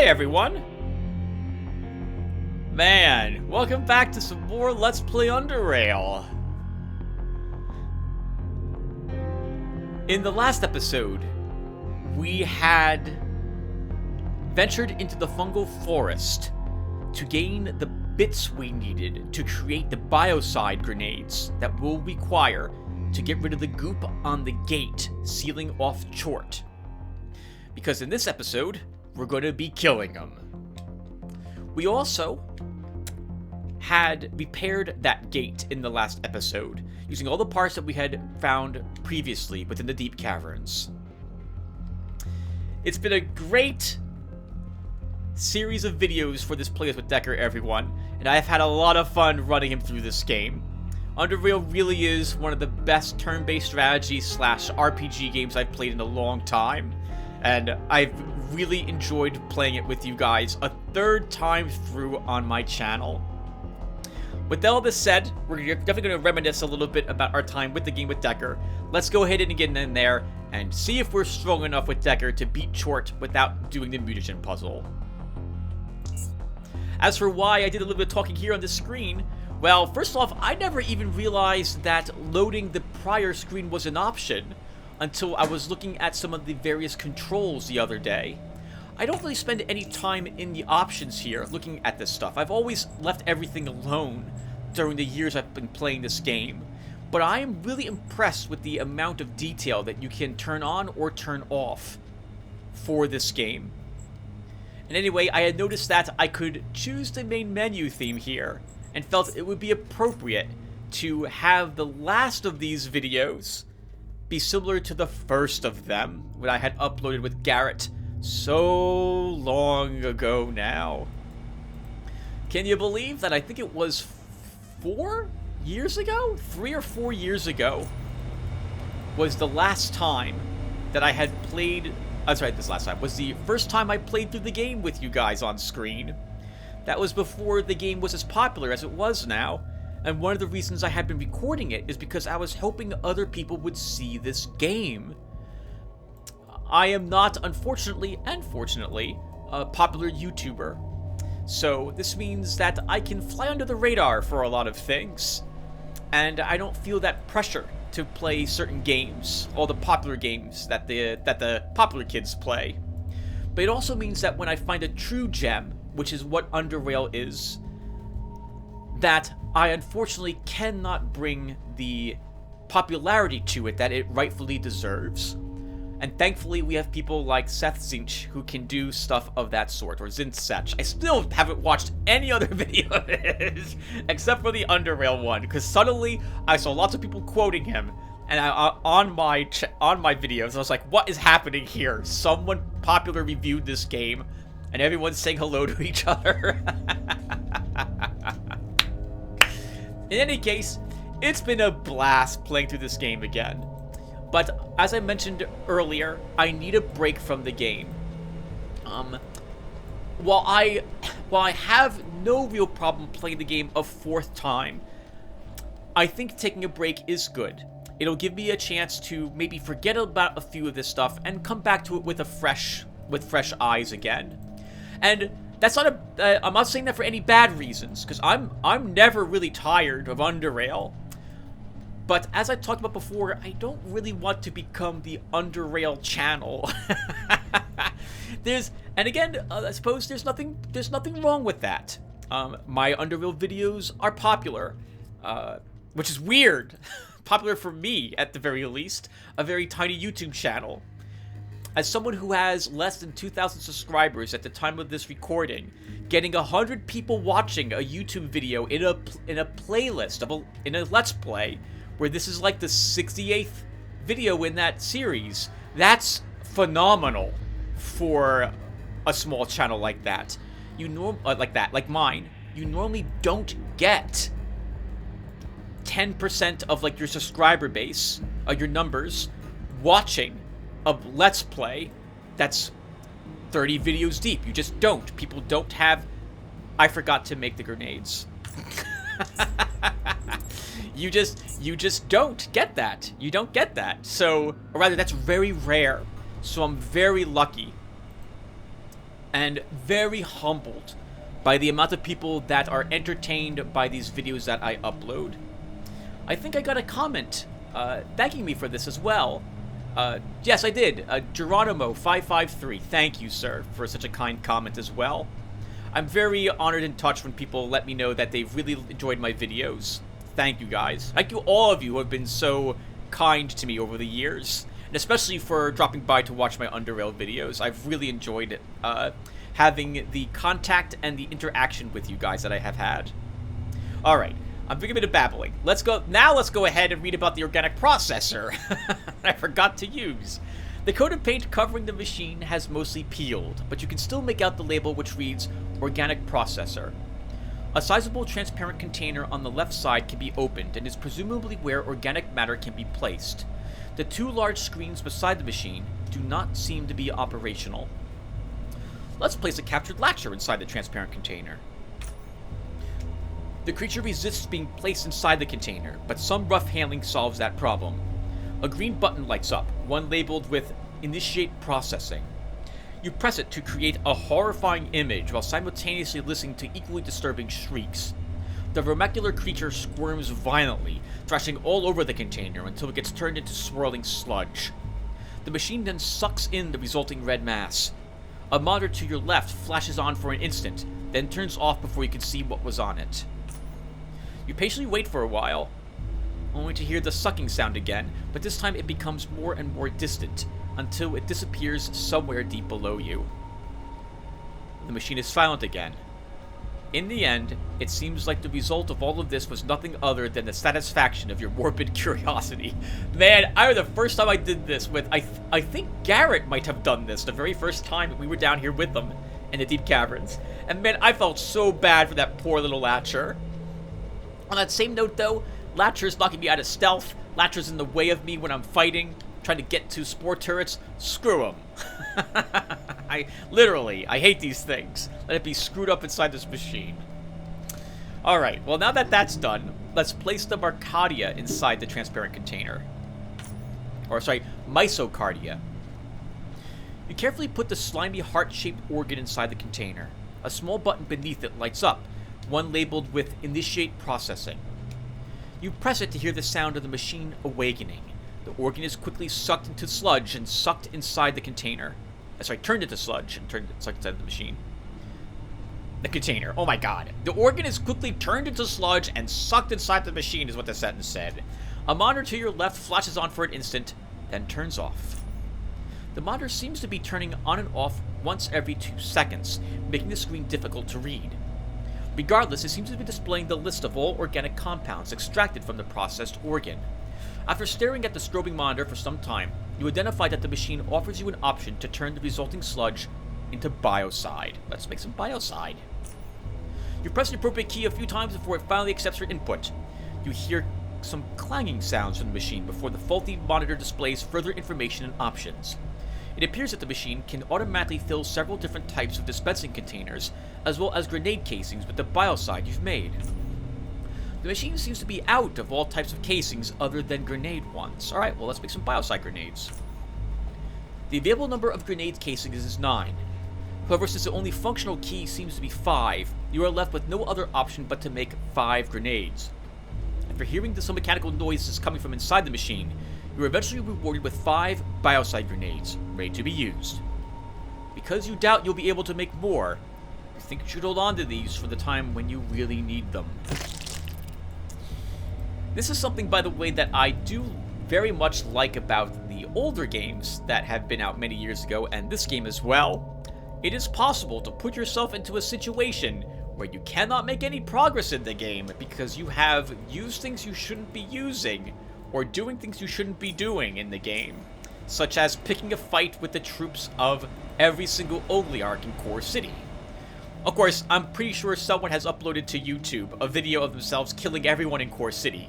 Hey everyone! Man, welcome back to some more Let's Play Underrail. In the last episode, we had ventured into the fungal forest to gain the bits we needed to create the biocide grenades that we'll require to get rid of the goop on the gate sealing off Chort. Because in this episode, we're going to be killing them. We also had repaired that gate in the last episode, using all the parts that we had found previously within the deep caverns. It's been a great series of videos for this playthrough with Decker, everyone, and I've had a lot of fun running him through this game. Underrail really is one of the best turn-based strategy / RPG games I've played in a long time, and I've really enjoyed playing it with you guys a third time through on my channel. With all this said, we're definitely going to reminisce a little bit about our time with the game with Decker. Let's go ahead and get in there and see if we're strong enough with Decker to beat Chort without doing the mutagen puzzle. As for why I did a little bit of talking here on the screen, well, first off, I never even realized that loading the prior screen was an option until I was looking at some of the various controls the other day. I don't really spend any time in the options here looking at this stuff. I've always left everything alone during the years I've been playing this game. But I am really impressed with the amount of detail that you can turn on or turn off for this game. And anyway, I had noticed that I could choose the main menu theme here and felt it would be appropriate to have the last of these videos be similar to the first of them, when I had uploaded with Garrett so long ago now. Can you believe that I think it was 4 years ago? 3 or 4 years ago was the last time that I had played... That's right, this last time was the first time I played through the game with you guys on screen. That was before the game was as popular as it was now. And one of the reasons I had been recording it is because I was hoping other people would see this game. I am not, unfortunately and fortunately, a popular YouTuber. So this means that I can fly under the radar for a lot of things. And I don't feel that pressure to play certain games, all the popular games that the popular kids play. But it also means that when I find a true gem, which is what Underrail is, that I unfortunately cannot bring the popularity to it that it rightfully deserves. And thankfully we have people like Seth Zinch who can do stuff of that sort, or Zinch. I still haven't watched any other video of his, except for the Underrail one, because suddenly I saw lots of people quoting him, and on my videos I was like, what is happening here? Someone popular reviewed this game, and everyone's saying hello to each other. In any case, it's been a blast playing through this game again. But as I mentioned earlier, I need a break from the game. While I have no real problem playing the game a fourth time, I think taking a break is good. It'll give me a chance to maybe forget about a few of this stuff and come back to it with fresh eyes again. And that's not I'm not saying that for any bad reasons, because I'm never really tired of Underrail. But as I talked about before, I don't really want to become the Underrail channel. And again, I suppose there's nothing wrong with that. My Underrail videos are popular, which is weird. Popular for me, at the very least, a very tiny YouTube channel. As someone who has less than 2,000 subscribers at the time of this recording, getting 100 people watching a YouTube video in a playlist, in a Let's Play, where this is like the 68th video in that series, that's phenomenal for a small channel like that. Like mine, you normally don't get 10% of like your subscriber base, your numbers, watching a Let's Play that's 30 videos deep. You just don't. People don't have... I forgot to make the grenades. You just don't get that. You don't get that. So, or rather, that's very rare. So I'm very lucky and very humbled by the amount of people that are entertained by these videos that I upload. I think I got a comment thanking me for this as well. Yes, I did. Geronimo553. Thank you, sir, for such a kind comment as well. I'm very honored and touched when people let me know that they've really enjoyed my videos. Thank you, guys. Thank you, all of you who have been so kind to me over the years. And especially for dropping by to watch my Underrail videos. I've really enjoyed having the contact and the interaction with you guys that I have had. Alright, I'm doing a bit of babbling. Let's go ahead and read about the organic processor I forgot to use. The coat of paint covering the machine has mostly peeled, but you can still make out the label which reads Organic Processor. A sizable transparent container on the left side can be opened and is presumably where organic matter can be placed. The two large screens beside the machine do not seem to be operational. Let's place a captured latcher inside the transparent container. The creature resists being placed inside the container, but some rough handling solves that problem. A green button lights up, one labeled with Initiate Processing. You press it to create a horrifying image while simultaneously listening to equally disturbing shrieks. The vernacular creature squirms violently, thrashing all over the container until it gets turned into swirling sludge. The machine then sucks in the resulting red mass. A monitor to your left flashes on for an instant, then turns off before you can see what was on it. You patiently wait for a while, only to hear the sucking sound again, but this time it becomes more and more distant, until it disappears somewhere deep below you. The machine is silent again. In the end, it seems like the result of all of this was nothing other than the satisfaction of your morbid curiosity. Man, the first time I did this with, I think Garrett might have done this the very first time we were down here with them in the deep caverns. And man, I felt so bad for that poor little Latcher. On that same note though, Latcher's knocking me out of stealth. Latcher's in the way of me when I'm fighting, trying to get to spore turrets. Screw him. I hate these things. Let it be screwed up inside this machine. Alright, well now that that's done, let's place the Marcadia inside the transparent container. Or sorry, Mysocardia. You carefully put the slimy heart-shaped organ inside the container. A small button beneath it lights up, one labeled with Initiate Processing. You press it to hear the sound of the machine awakening. The organ is quickly sucked into sludge and sucked inside the container. Turned into sludge and sucked inside the machine. The container. Oh my god. The organ is quickly turned into sludge and sucked inside the machine is what the sentence said. A monitor to your left flashes on for an instant, then turns off. The monitor seems to be turning on and off once every 2 seconds, making the screen difficult to read. Regardless, it seems to be displaying the list of all organic compounds extracted from the processed organ. After staring at the strobing monitor for some time, you identify that the machine offers you an option to turn the resulting sludge into biocide. Let's make some biocide. You press the appropriate key a few times before it finally accepts your input. You hear some clanging sounds from the machine before the faulty monitor displays further information and options. It appears that the machine can automatically fill several different types of dispensing containers, as well as grenade casings with the biocide you've made. The machine seems to be out of all types of casings other than grenade ones. Alright, well let's make some biocide grenades. The available number of grenade casings is 9. However, since the only functional key seems to be 5, you are left with no other option but to make 5 grenades. After hearing some mechanical noises coming from inside the machine, you are eventually rewarded with 5 biocide grenades, ready to be used. Because you doubt you'll be able to make more, you think you should hold on to these for the time when you really need them. This is something, by the way, that I do very much like about the older games that have been out many years ago, and this game as well. It is possible to put yourself into a situation where you cannot make any progress in the game because you have used things you shouldn't be using, or doing things you shouldn't be doing in the game, such as picking a fight with the troops of every single Oligarch in Core City. Of course, I'm pretty sure someone has uploaded to YouTube a video of themselves killing everyone in Core City.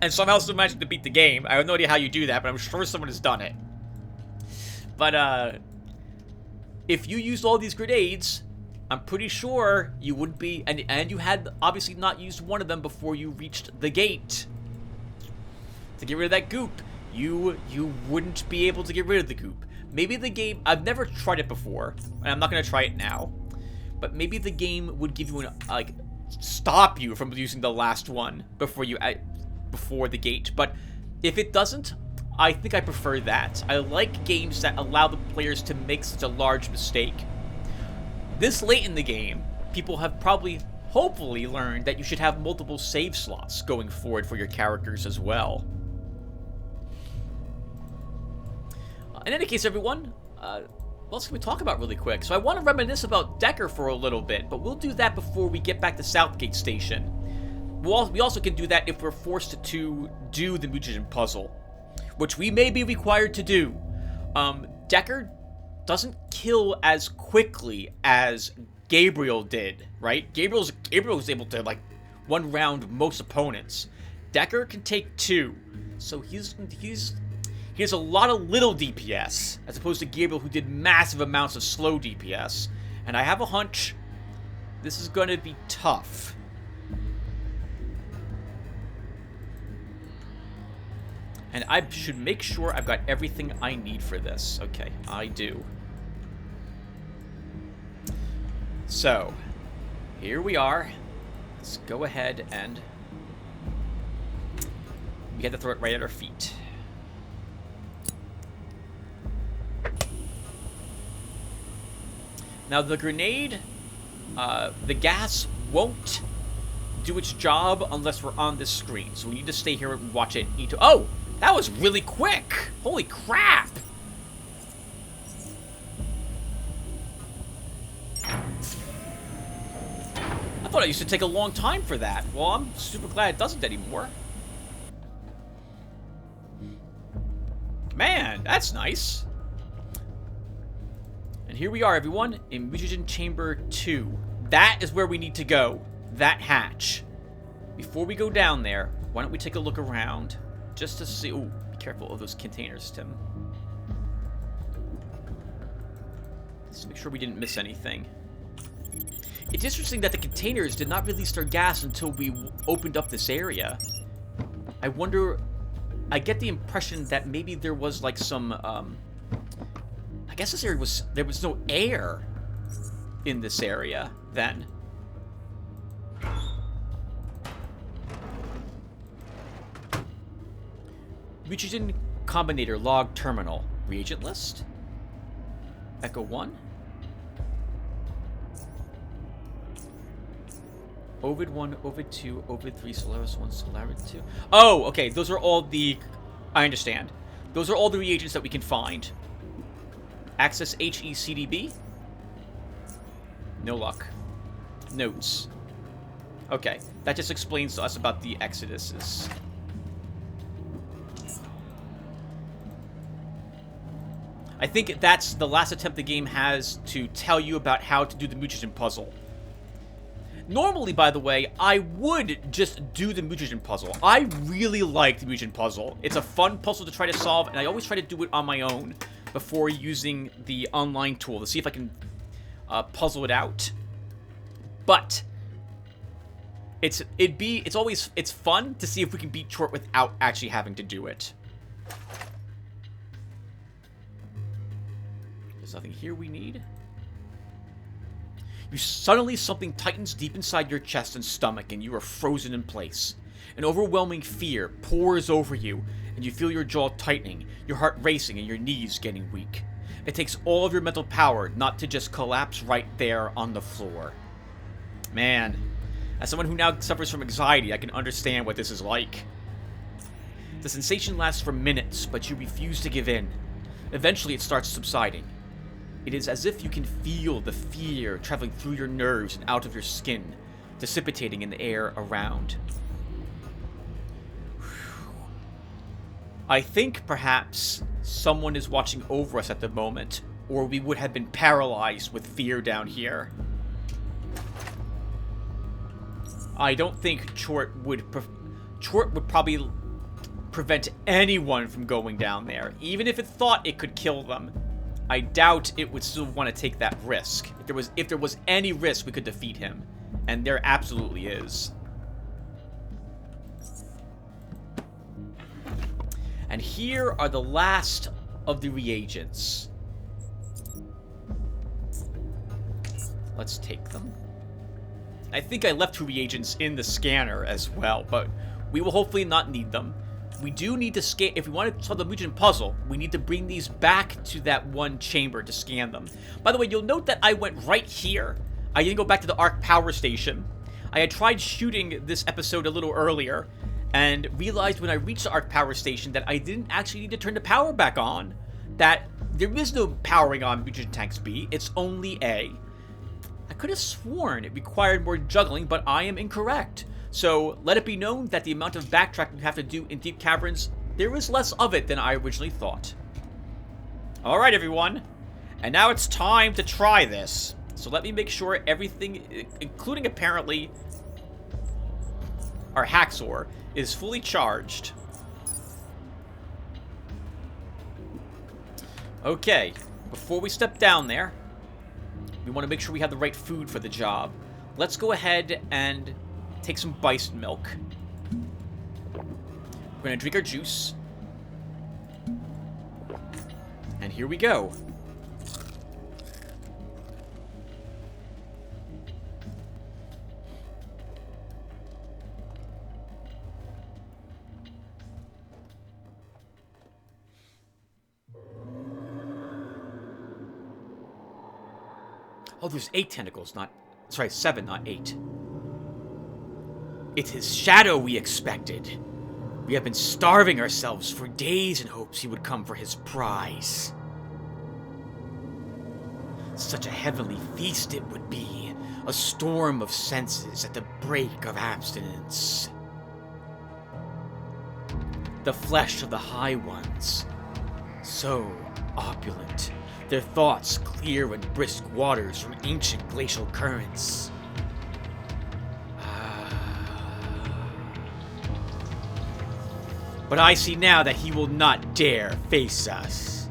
And somehow still managing to beat the game. I have no idea how you do that, but I'm sure someone has done it. But, if you used all these grenades, I'm pretty sure you wouldn't be, and you had obviously not used one of them before you reached the gate. To get rid of that goop, you wouldn't be able to get rid of the goop. maybe the game, I've never tried it before, and I'm not going to try it now, but maybe the game would give you an, like, stop you from using the last one before the gate. But if it doesn't, I think I prefer that. I like games that allow the players to make such a large mistake. This late in the game, people have probably, hopefully, learned that you should have multiple save slots going forward for your characters as well. In any case, everyone, what else can we talk about really quick? So I want to reminisce about Decker for a little bit, but we'll do that before we get back to Southgate Station. We also can do that if we're forced to do the mutagen puzzle, which we may be required to do. Decker doesn't kill as quickly as Gabriel did, right? Gabriel was able to, like, one round most opponents. Decker can take 2, so he has a lot of little DPS, as opposed to Gabriel, who did massive amounts of slow DPS. And I have a hunch this is going to be tough. And I should make sure I've got everything I need for this. Okay, I do. So, here we are. Let's go ahead and we had to throw it right at our feet. Now the grenade, the gas won't do its job unless we're on this screen. So we need to stay here and watch it. Oh, that was really quick. Holy crap. I thought it used to take a long time for that. Well, I'm super glad it doesn't anymore. Man, that's nice. And here we are, everyone, in Mutagen Chamber 2. That is where we need to go. That hatch. Before we go down there, why don't we take a look around just to see... Ooh, be careful of those containers, Tim. Let's make sure we didn't miss anything. It's interesting that the containers did not release their gas until we opened up this area. I wonder... I get the impression that maybe there was, like, some, I guess this area was... There was no air in this area, then. Mutagen Combinator Log Terminal. Reagent list. Echo 1. Ovid 1, Ovid 2, Ovid 3, Solaris 1, Solaris 2. Oh, okay. Those are all the... I understand. Those are all the reagents that we can find. Access HECDB. No luck. Notes. Okay. That just explains to us about the Exoduses. I think that's the last attempt the game has to tell you about how to do the mutagen puzzle. Normally, by the way, I would just do the mutagen puzzle. I really like the mutagen puzzle. It's a fun puzzle to try to solve, and I always try to do it on my own before using the online tool to see if I can puzzle it out. But it's fun to see if we can beat Chort without actually having to do it. There's nothing here we need. Suddenly something tightens deep inside your chest and stomach, and you are frozen in place. An overwhelming fear pours over you, and you feel your jaw tightening, your heart racing, and your knees getting weak. It takes all of your mental power not to just collapse right there on the floor. Man, as someone who now suffers from anxiety, I can understand what this is like. The sensation lasts for minutes, but you refuse to give in. Eventually it starts subsiding. It is as if you can feel the fear traveling through your nerves and out of your skin, dissipating in the air around. I think perhaps someone is watching over us at the moment, or we would have been paralyzed with fear down here. I don't think Chort would probably prevent anyone from going down there, even if it thought it could kill them. I doubt it would still want to take that risk. If there was any risk, we could defeat him. And there absolutely is. And here are the last of the reagents. Let's take them. I think I left 2 reagents in the scanner as well, but we will hopefully not need them. We do need to scan. If we want to solve the mutant puzzle, we need to bring these back to that one chamber to scan them. By the way, you'll note that I went right here. I didn't go back to the Arc Power Station. I had tried shooting this episode a little earlier and realized when I reached the Arc Power Station that I didn't actually need to turn the power back on. That there is no powering on Mutant Tanks B, it's only A. I could have sworn it required more juggling, but I am incorrect. So let it be known that the amount of backtracking we have to do in deep caverns, there is less of it than I originally thought. Alright everyone, and now it's time to try this. So let me make sure everything, including apparently our Haxor, is fully charged. Okay, before we step down there, we want to make sure we have the right food for the job. Let's go ahead and take some bison milk. We're going to drink our juice. And here we go. Oh, there's 8 tentacles, not... Sorry, 7, not 8. It is Shadow we expected. We have been starving ourselves for days in hopes he would come for his prize. Such a heavenly feast it would be, a storm of senses at the break of abstinence. The flesh of the High Ones, so opulent, their thoughts clear and brisk waters from ancient glacial currents. But I see now that he will not dare face us.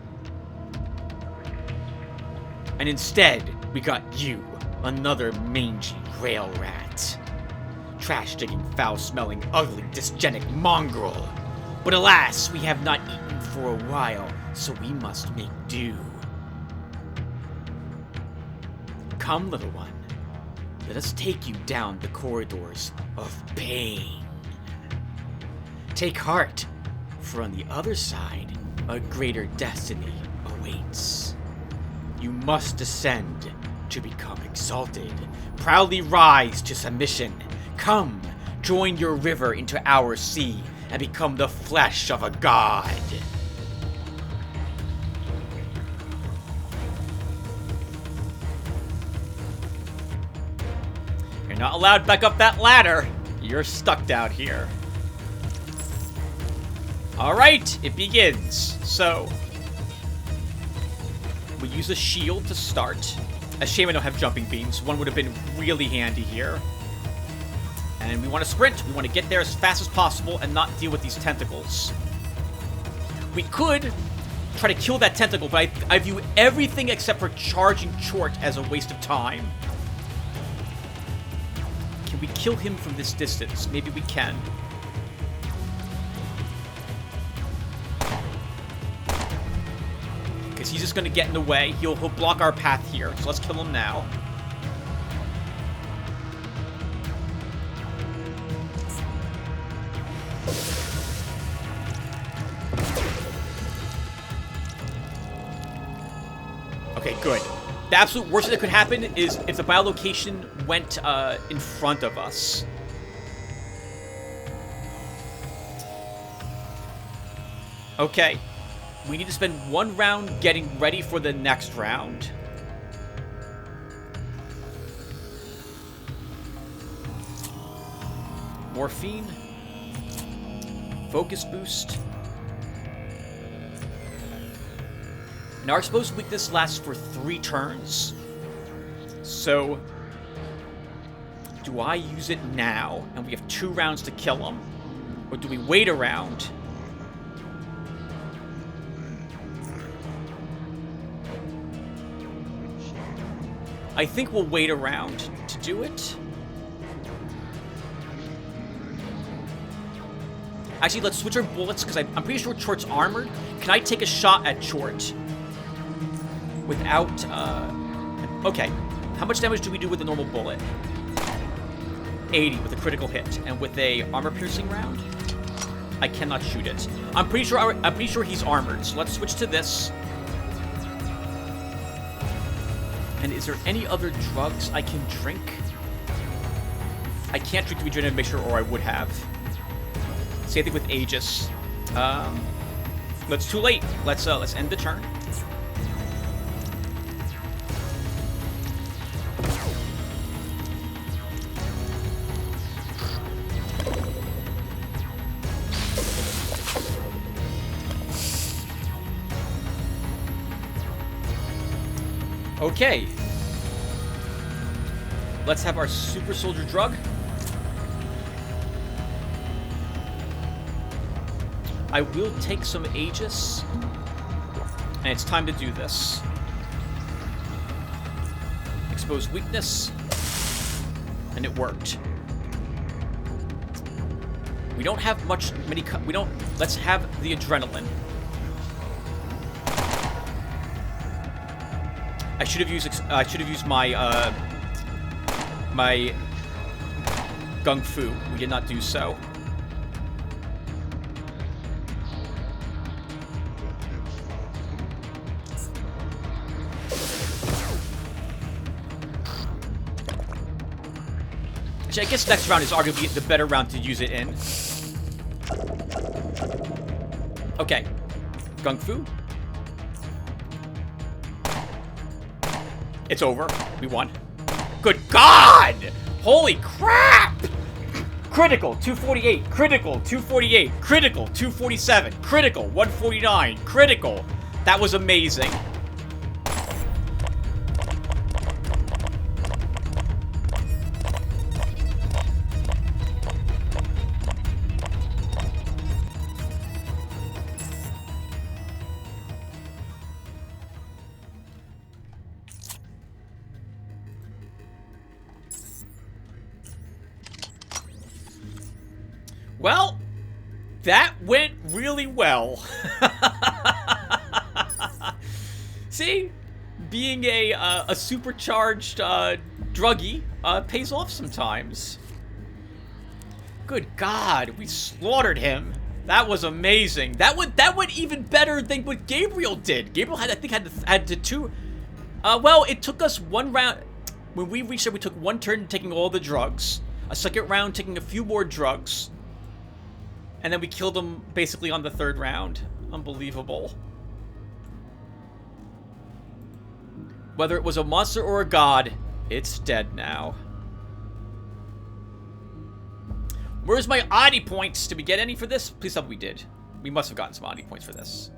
And instead, we got you, another mangy rail rat. Trash-digging, foul-smelling, ugly, dysgenic mongrel. But alas, we have not eaten for a while, so we must make do. Come, little one. Let us take you down the corridors of pain. Take heart, for on the other side, a greater destiny awaits. You must descend to become exalted. Proudly rise to submission. Come, join your river into our sea, and become the flesh of a god. You're not allowed back up that ladder. You're stuck down here. Alright, it begins. So, we use a shield to start. A shame I don't have jumping beams. One would have been really handy here. And we want to sprint. We want to get there as fast as possible and not deal with these tentacles. We could try to kill that tentacle, but I view everything except for charging Chort as a waste of time. Can we kill him from this distance? Maybe we can. Because he's just going to get in the way. He'll block our path here. So let's kill him now. Okay, good. The absolute worst that could happen is if the biolocation went in front of us. Okay. We need to spend one round getting ready for the next round. Morphine. Focus boost. And our exposed weakness lasts for 3 turns. So, do I use it now, and we have 2 rounds to kill him? Or do we wait a round? I think we'll wait a round to do it. Actually, let's switch our bullets, because I'm pretty sure Chort's armored. Can I take a shot at Chort? Without, okay. How much damage do we do with a normal bullet? 80 with a critical hit. And with a armor-piercing round, I cannot shoot it. I'm pretty sure he's armored. So let's switch to this. And is there any other drugs I can drink? I can't drink to be drained to make sure, or I would have. Same thing with Aegis. It's too late. Let's end the turn. Okay. Let's have our super soldier drug. I will take some Aegis. And it's time to do this. Expose weakness. And it worked. We don't have let's have the adrenaline. I should have used my my Gung Fu. We did not do so. Actually, I guess next round is arguably the better round to use it in. Okay. Gung Fu. It's over. We won. Good God! Holy crap! Critical, 248. Critical, 248. Critical, 247. Critical, 149. Critical. That was amazing. Well, that went really well. See, being a supercharged druggie pays off sometimes. Good God, we slaughtered him. That was amazing. That went even better than what Gabriel did. Gabriel had the two. Well, it took us one round. When we reached there, we took one turn taking all the drugs. A second round taking a few more drugs. And then we killed him basically on the third round. Unbelievable. Whether it was a monster or a god, it's dead now. Where's my oddity points? Did we get any for this? Please tell me we did. We must have gotten some oddity points for this.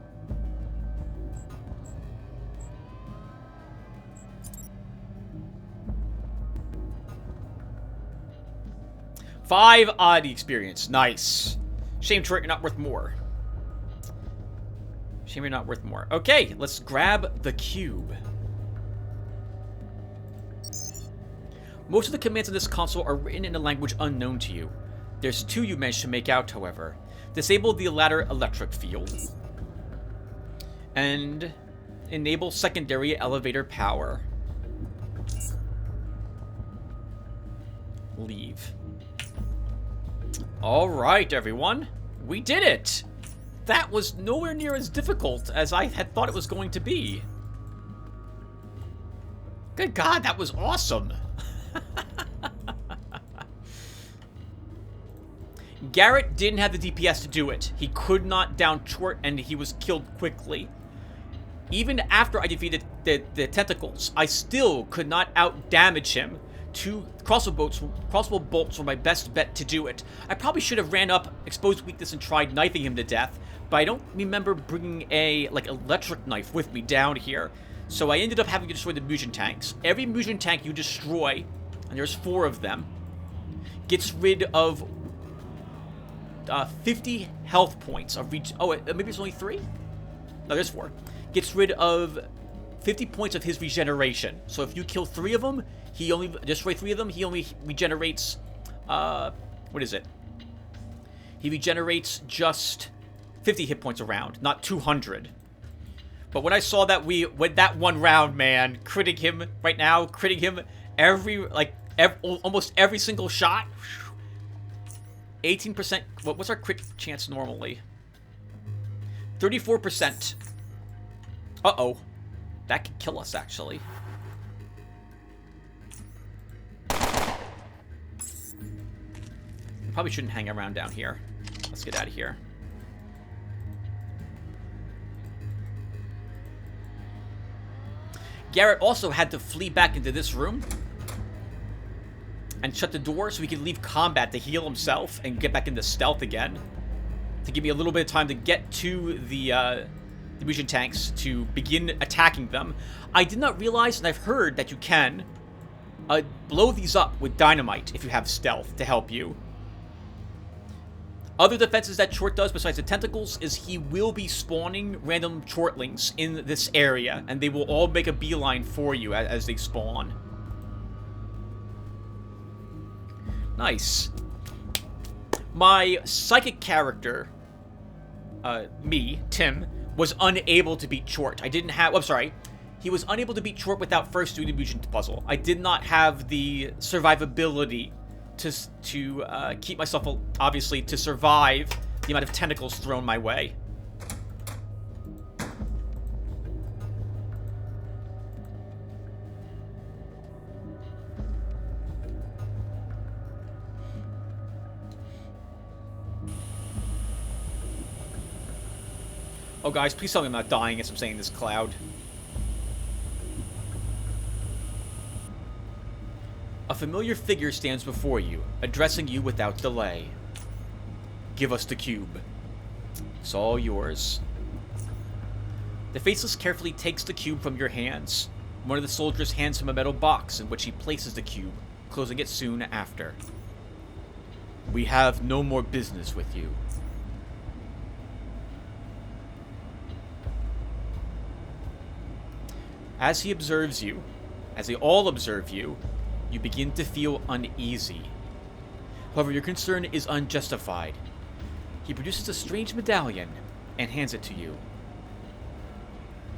Five oddity experience. Nice. Shame to it, you're not worth more. Shame you're not worth more. Okay, let's grab the cube. Most of the commands on this console are written in a language unknown to you. There's two you managed to make out, however. Disable the latter electric field. And enable secondary elevator power. Leave. Alright, everyone. We did it! That was nowhere near as difficult as I had thought it was going to be. Good God, that was awesome! Garrett didn't have the DPS to do it. He could not down Chort, and he was killed quickly. Even after I defeated the tentacles, I still could not out-damage him. Two crossbow bolts were my best bet to do it. I probably should have ran up, exposed weakness, and tried knifing him to death, but I don't remember bringing a, electric knife with me down here. So I ended up having to destroy the munition tanks. Every munition tank you destroy, and there's 4 of them, gets rid of 50 health points of each. Oh, maybe it's only 3? No, there's 4. Gets rid of 50 points of his regeneration. So if you kill 3 of them, he only destroy 3 of them. He only regenerates. What is it? He regenerates just 50 hit points a round, not 200. But when I saw that we went that one round, man, critting him right now, critting him almost every single shot. 18%. What's our crit chance normally? 34%. Uh-oh. That could kill us, actually. Probably shouldn't hang around down here. Let's get out of here. Garrett also had to flee back into this room and shut the door so he could leave combat to heal himself and get back into stealth again. To give me a little bit of time to get to the munition tanks to begin attacking them. I did not realize, and I've heard that you can blow these up with dynamite if you have stealth to help you. Other defenses that Chort does besides the tentacles is he will be spawning random Chortlings in this area, and they will all make a beeline for you as they spawn. Nice. My psychic character, Tim, was unable to beat Chort. I didn't have... I'm sorry. He was unable to beat Chort without first doing the munition puzzle. I did not have the survivability to keep myself, obviously, to survive the amount of tentacles thrown my way. Oh, guys, please tell me I'm not dying as I'm saying this cloud. A familiar figure stands before you, addressing you without delay. Give us the cube. It's all yours. The Faceless carefully takes the cube from your hands. One of the soldiers hands him a metal box in which he places the cube, closing it soon after. We have no more business with you. As he observes you, as they all observe you, you begin to feel uneasy. However, your concern is unjustified. He produces a strange medallion and hands it to you.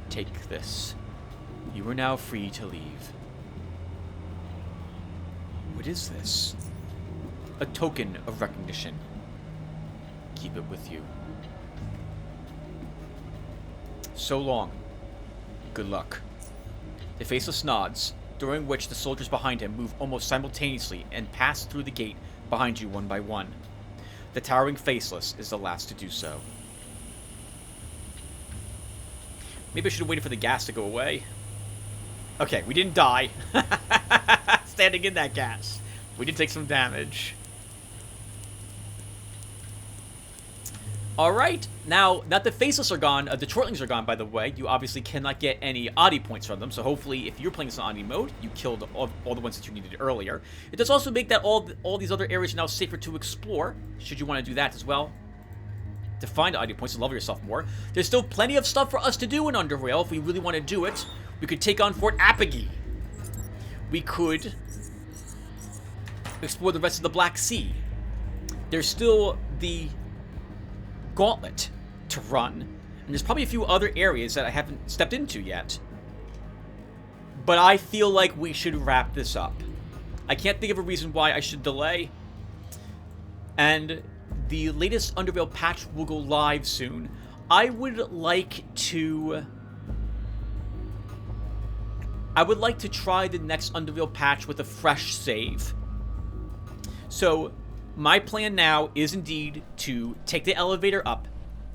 Take this. You are now free to leave. What is this? A token of recognition. Keep it with you. So long. Good luck. The Faceless nods, during which the soldiers behind him move almost simultaneously and pass through the gate behind you one by one. The towering Faceless is the last to do so. Maybe I should have waited for the gas to go away. Okay, we didn't die. Standing in that gas. We did take some damage. Alright, now that the Faceless are gone, the Chortlings are gone, by the way, you obviously cannot get any Audi points from them, so hopefully if you're playing this in Audi mode, you killed all the ones that you needed earlier. It does also make that all these other areas are now safer to explore, should you want to do that as well. To find Audi points and level yourself more. There's still plenty of stuff for us to do in Underrail if we really want to do it. We could take on Fort Apogee. We could explore the rest of the Black Sea. There's still the Gauntlet to run, and there's probably a few other areas that I haven't stepped into yet. But I feel like we should wrap this up. I can't think of a reason why I should delay. And the latest Underrail patch will go live soon. I would like to try the next Underrail patch with a fresh save. So my plan now is indeed to take the elevator up,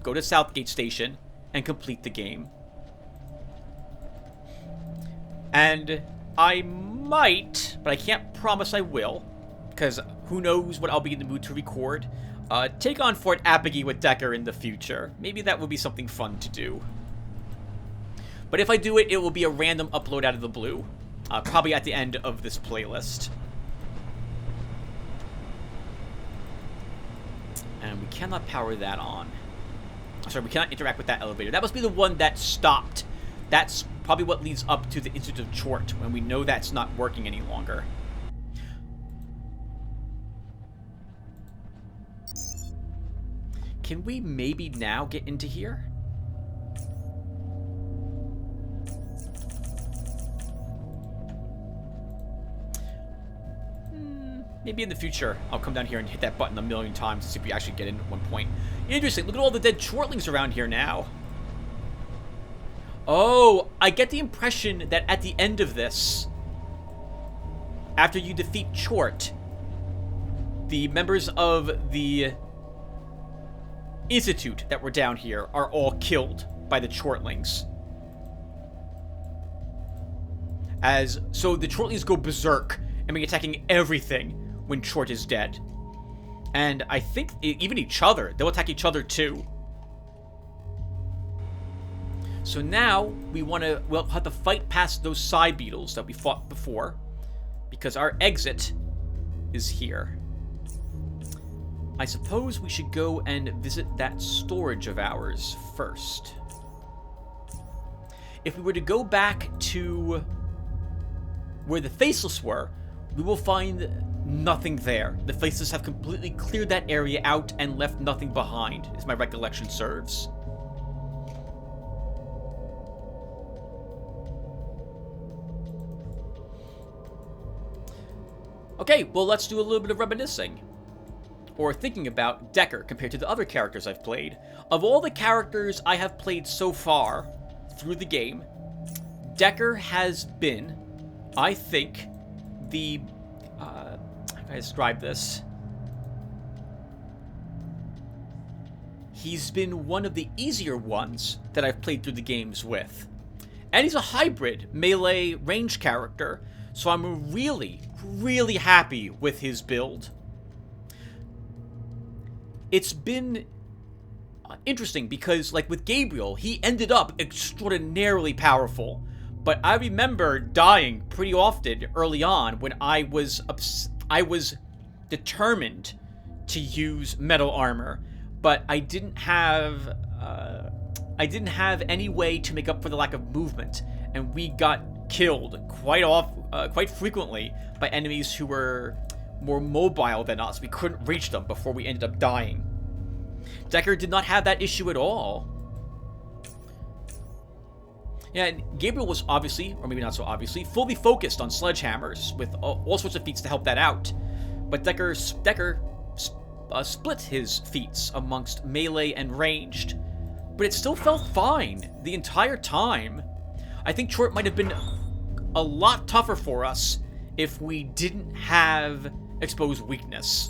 go to Southgate Station, and complete the game. And I might, but I can't promise I will, because who knows what I'll be in the mood to record, take on Fort Apogee with Decker in the future. Maybe that would be something fun to do. But if I do it, it will be a random upload out of the blue, probably at the end of this playlist. And we cannot power that on. Sorry, we cannot interact with that elevator. That must be the one that stopped. That's probably what leads up to the Institute of Chort, when we know that's not working any longer. Can we maybe now get into here? Maybe in the future, I'll come down here and hit that button a million times to see if we actually get in at one point. Interesting. Look at all the dead chortlings around here now. Oh, I get the impression that at the end of this, after you defeat Chort, the members of the Institute that were down here are all killed by the Chortlings. So the Chortlings go berserk and begin attacking everything when Chort is dead. And I think even each other. They'll attack each other too. So now we'll have to fight past those side beetles that we fought before, because our exit is here. I suppose we should go and visit that storage of ours first. If we were to go back to where the Faceless were, we will find nothing there. The Faceless have completely cleared that area out and left nothing behind, as my recollection serves. Okay, well, let's do a little bit of reminiscing. Or thinking about Decker compared to the other characters I've played. Of all the characters I have played so far through the game, Decker has been, I think, the... how can I describe this? He's been one of the easier ones that I've played through the games with. And he's a hybrid melee range character, so I'm really, really happy with his build. It's been interesting because, like with Gabriel, he ended up extraordinarily powerful. But I remember dying pretty often early on when I was determined to use metal armor, but I didn't have any way to make up for the lack of movement, and we got killed quite frequently by enemies who were more mobile than us. We couldn't reach them before we ended up dying. Decker did not have that issue at all. Yeah, and Gabriel was obviously, or maybe not so obviously, fully focused on sledgehammers with all sorts of feats to help that out. But Decker split his feats amongst melee and ranged, but it still felt fine the entire time. I think Chort might have been a lot tougher for us if we didn't have exposed weakness.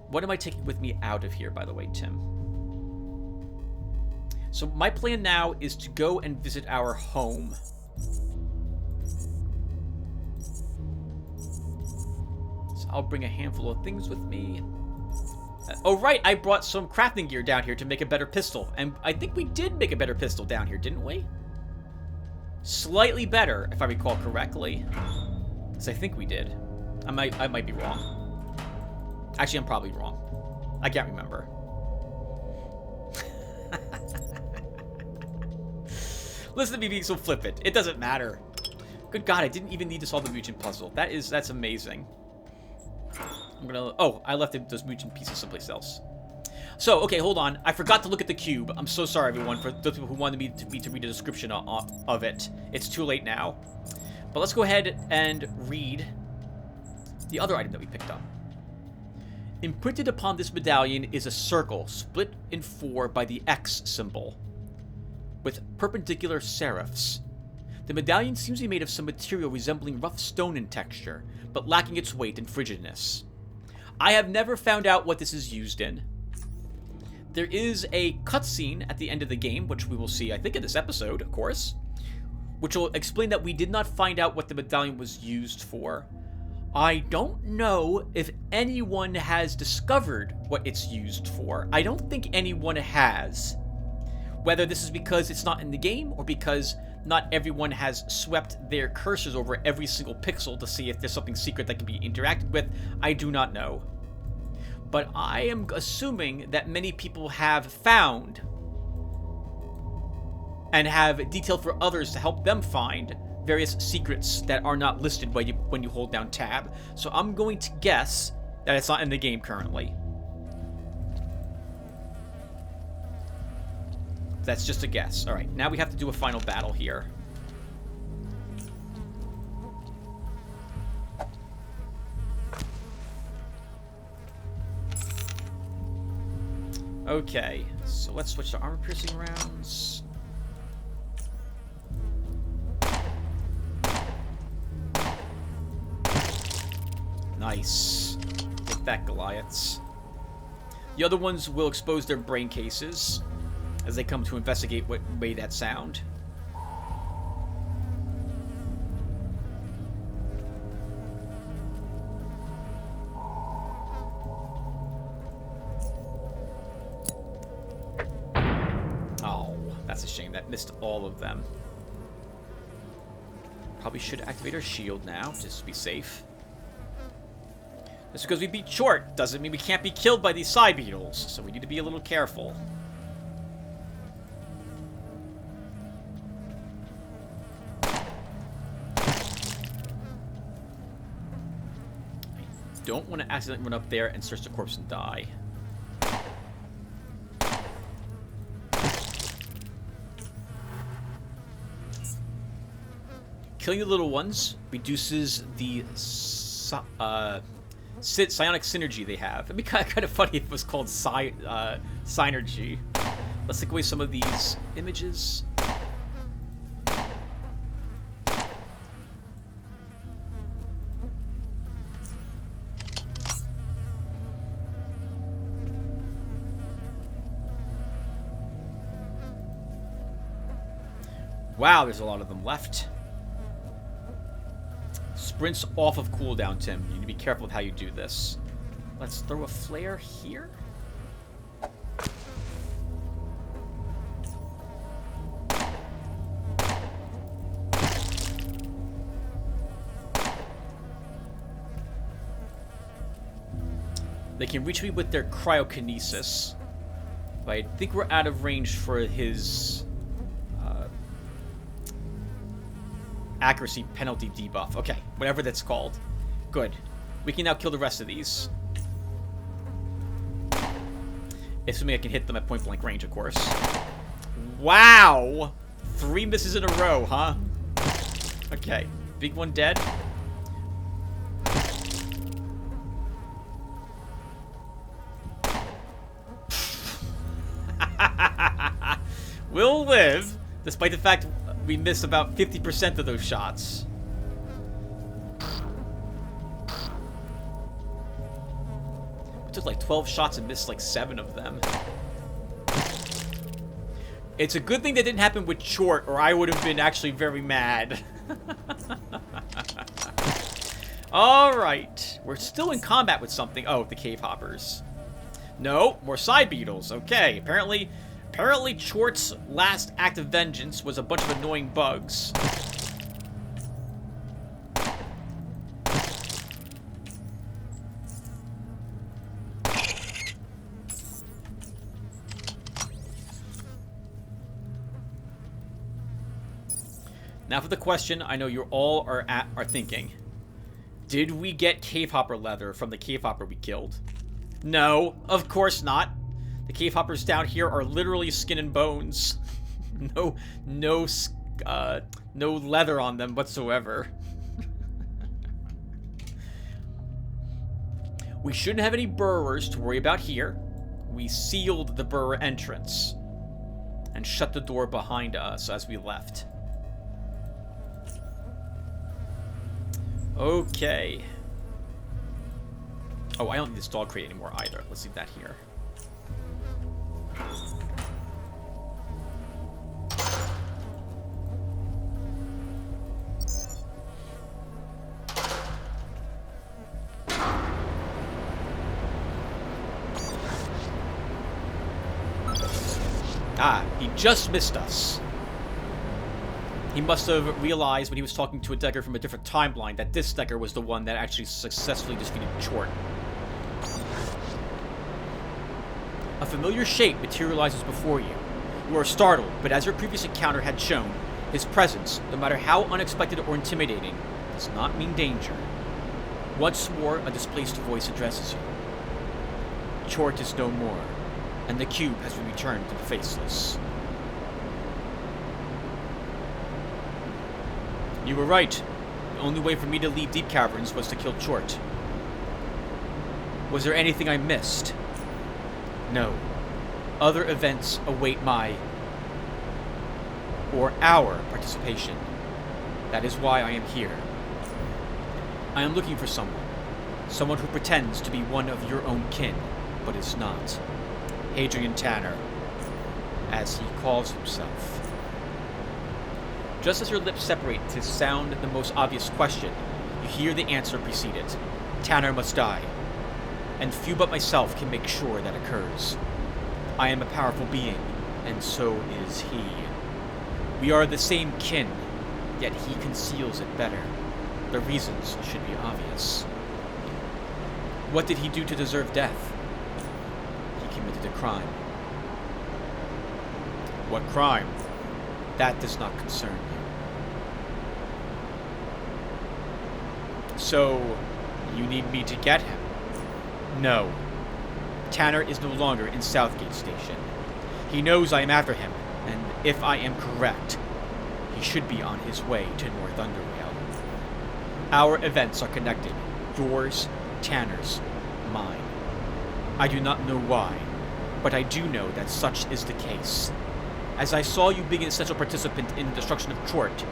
What am I taking with me out of here, by the way, Tim? So my plan now is to go and visit our home. So I'll bring a handful of things with me. Oh, right, I brought some crafting gear down here to make a better pistol. And I think we did make a better pistol down here, didn't we? Slightly better, if I recall correctly. Because I think we did. I might be wrong. Actually, I'm probably wrong. I can't remember. Listen to me being so flippant. It doesn't matter. Good God, I didn't even need to solve the mutant puzzle. That's amazing. I'm gonna... Oh, I left those mutant pieces someplace else. So, okay, hold on. I forgot to look at the cube. I'm so sorry, everyone, for those people who wanted me to read a description of it. It's too late now. But let's go ahead and read the other item that we picked up. Imprinted upon this medallion is a circle split in 4 by the X symbol, with perpendicular serifs. The medallion seems to be made of some material resembling rough stone in texture, but lacking its weight and frigidness. I have never found out what this is used in. There is a cutscene at the end of the game, which we will see, I think, in this episode, of course, which will explain that we did not find out what the medallion was used for. I don't know if anyone has discovered what it's used for. I don't think anyone has. Whether this is because it's not in the game, or because not everyone has swept their cursors over every single pixel to see if there's something secret that can be interacted with, I do not know. But I am assuming that many people have found and have detailed for others to help them find various secrets that are not listed when you hold down tab. So I'm going to guess that it's not in the game currently. That's just a guess. Alright, now we have to do a final battle here. Okay, so let's switch to armor-piercing rounds. Nice. Take that, Goliaths. The other ones will expose their brain cases as they come to investigate what made that sound. Oh, that's a shame. That missed all of them. Probably should activate our shield now, just to be safe. Just because we beat Chort doesn't mean we can't be killed by these side beetles, so we need to be a little careful. I don't want to accidentally run up there and search the corpse and die. Killing the little ones reduces the psionic synergy they have. It'd be kind of funny if it was called synergy. Let's take away some of these images. Wow, there's a lot of them left. Sprints off of cooldown, Tim. You need to be careful with how you do this. Let's throw a flare here. They can reach me with their cryokinesis. But I think we're out of range for his accuracy penalty debuff. Okay, whatever that's called. Good. We can now kill the rest of these. Assuming I can hit them at point blank range, of course. Wow! 3 misses in a row, huh? Okay. Big one dead. We'll live, despite the fact we missed about 50% of those shots. We took like 12 shots and missed like 7 of them. It's a good thing that didn't happen with Chort, or I would have been actually very mad. Alright. We're still in combat with something. Oh, the cave hoppers. No, more side beetles. Okay, apparently Chort's last act of vengeance was a bunch of annoying bugs. Now for the question I know you all are thinking. Did we get cave hopper leather from the cave hopper we killed? No, of course not. The cave hoppers down here are literally skin and bones. No leather on them whatsoever. We shouldn't have any burrowers to worry about here. We sealed the burrower entrance and shut the door behind us as we left. Okay. Oh, I don't need this dog crate anymore either. Let's leave that here. Ah, he just missed us. He must have realized when he was talking to a Decker from a different timeline that this Decker was the one that actually successfully defeated Chort. A familiar shape materializes before you. You are startled, but as your previous encounter had shown, his presence, no matter how unexpected or intimidating, does not mean danger. Once more, a displaced voice addresses you. Chort is no more, and the cube has been returned to the Faceless. You were right. The only way for me to leave Deep Caverns was to kill Chort. Was there anything I missed? No. Other events await our participation. That is why I am here. I am looking for someone who pretends to be one of your own kin, but is not. Hadrian Tanner, as he calls himself. Just as your lips separate to sound the most obvious question, you hear the answer precede it. Tanner must die, and few but myself can make sure that occurs. I am a powerful being, and so is he. We are the same kin, yet he conceals it better. The reasons should be obvious. What did he do to deserve death? He committed a crime. What crime? That does not concern you. So, you need me to get him? No. Tanner is no longer in Southgate Station. He knows I am after him, and if I am correct, he should be on his way to North Underrail. Our events are connected. Yours, Tanner's, mine. I do not know why, but I do know that such is the case. As I saw you being an essential participant in the destruction of Chort,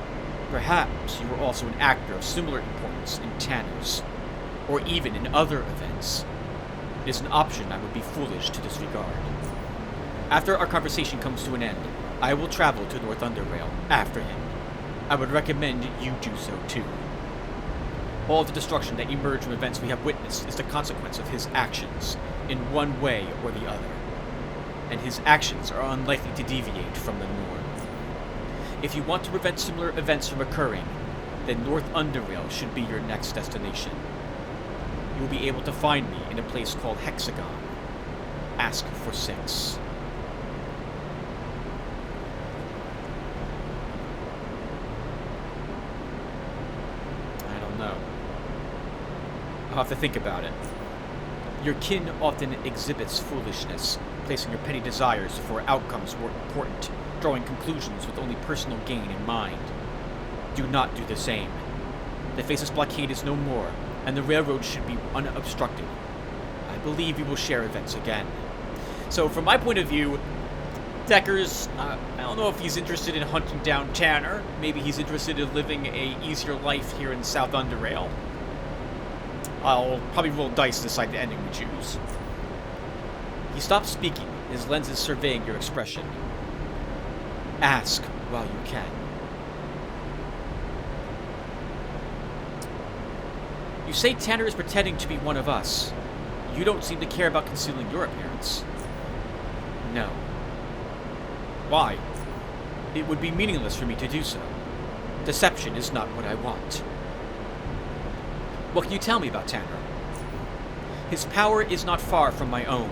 perhaps you were also an actor of similar importance in Tanner's, or even in other events. It is an option I would be foolish to disregard. After our conversation comes to an end, I will travel to North Underrail after him. I would recommend you do so too. All the destruction that emerged from events we have witnessed is the consequence of his actions, in one way or the other. And his actions are unlikely to deviate from the norm. If you want to prevent similar events from occurring, then North Underrail should be your next destination. You will be able to find me in a place called Hexagon. Ask for 6. I don't know. I'll have to think about it. Your kin often exhibits foolishness, placing your petty desires before outcomes more important, drawing conclusions with only personal gain in mind. Do not do the same. The Faceless blockade is no more, and the railroad should be unobstructed. I believe we will share events again. So, from my point of view, Decker's, I don't know if he's interested in hunting down Tanner. Maybe he's interested in living a easier life here in South Underrail. I'll probably roll dice to decide the ending we choose. He stops speaking, his lenses surveying your expression. Ask while you can. You say Tanner is pretending to be one of us. You don't seem to care about concealing your appearance. No. Why? It would be meaningless for me to do so. Deception is not what I want. What can you tell me about Tanner? His power is not far from my own,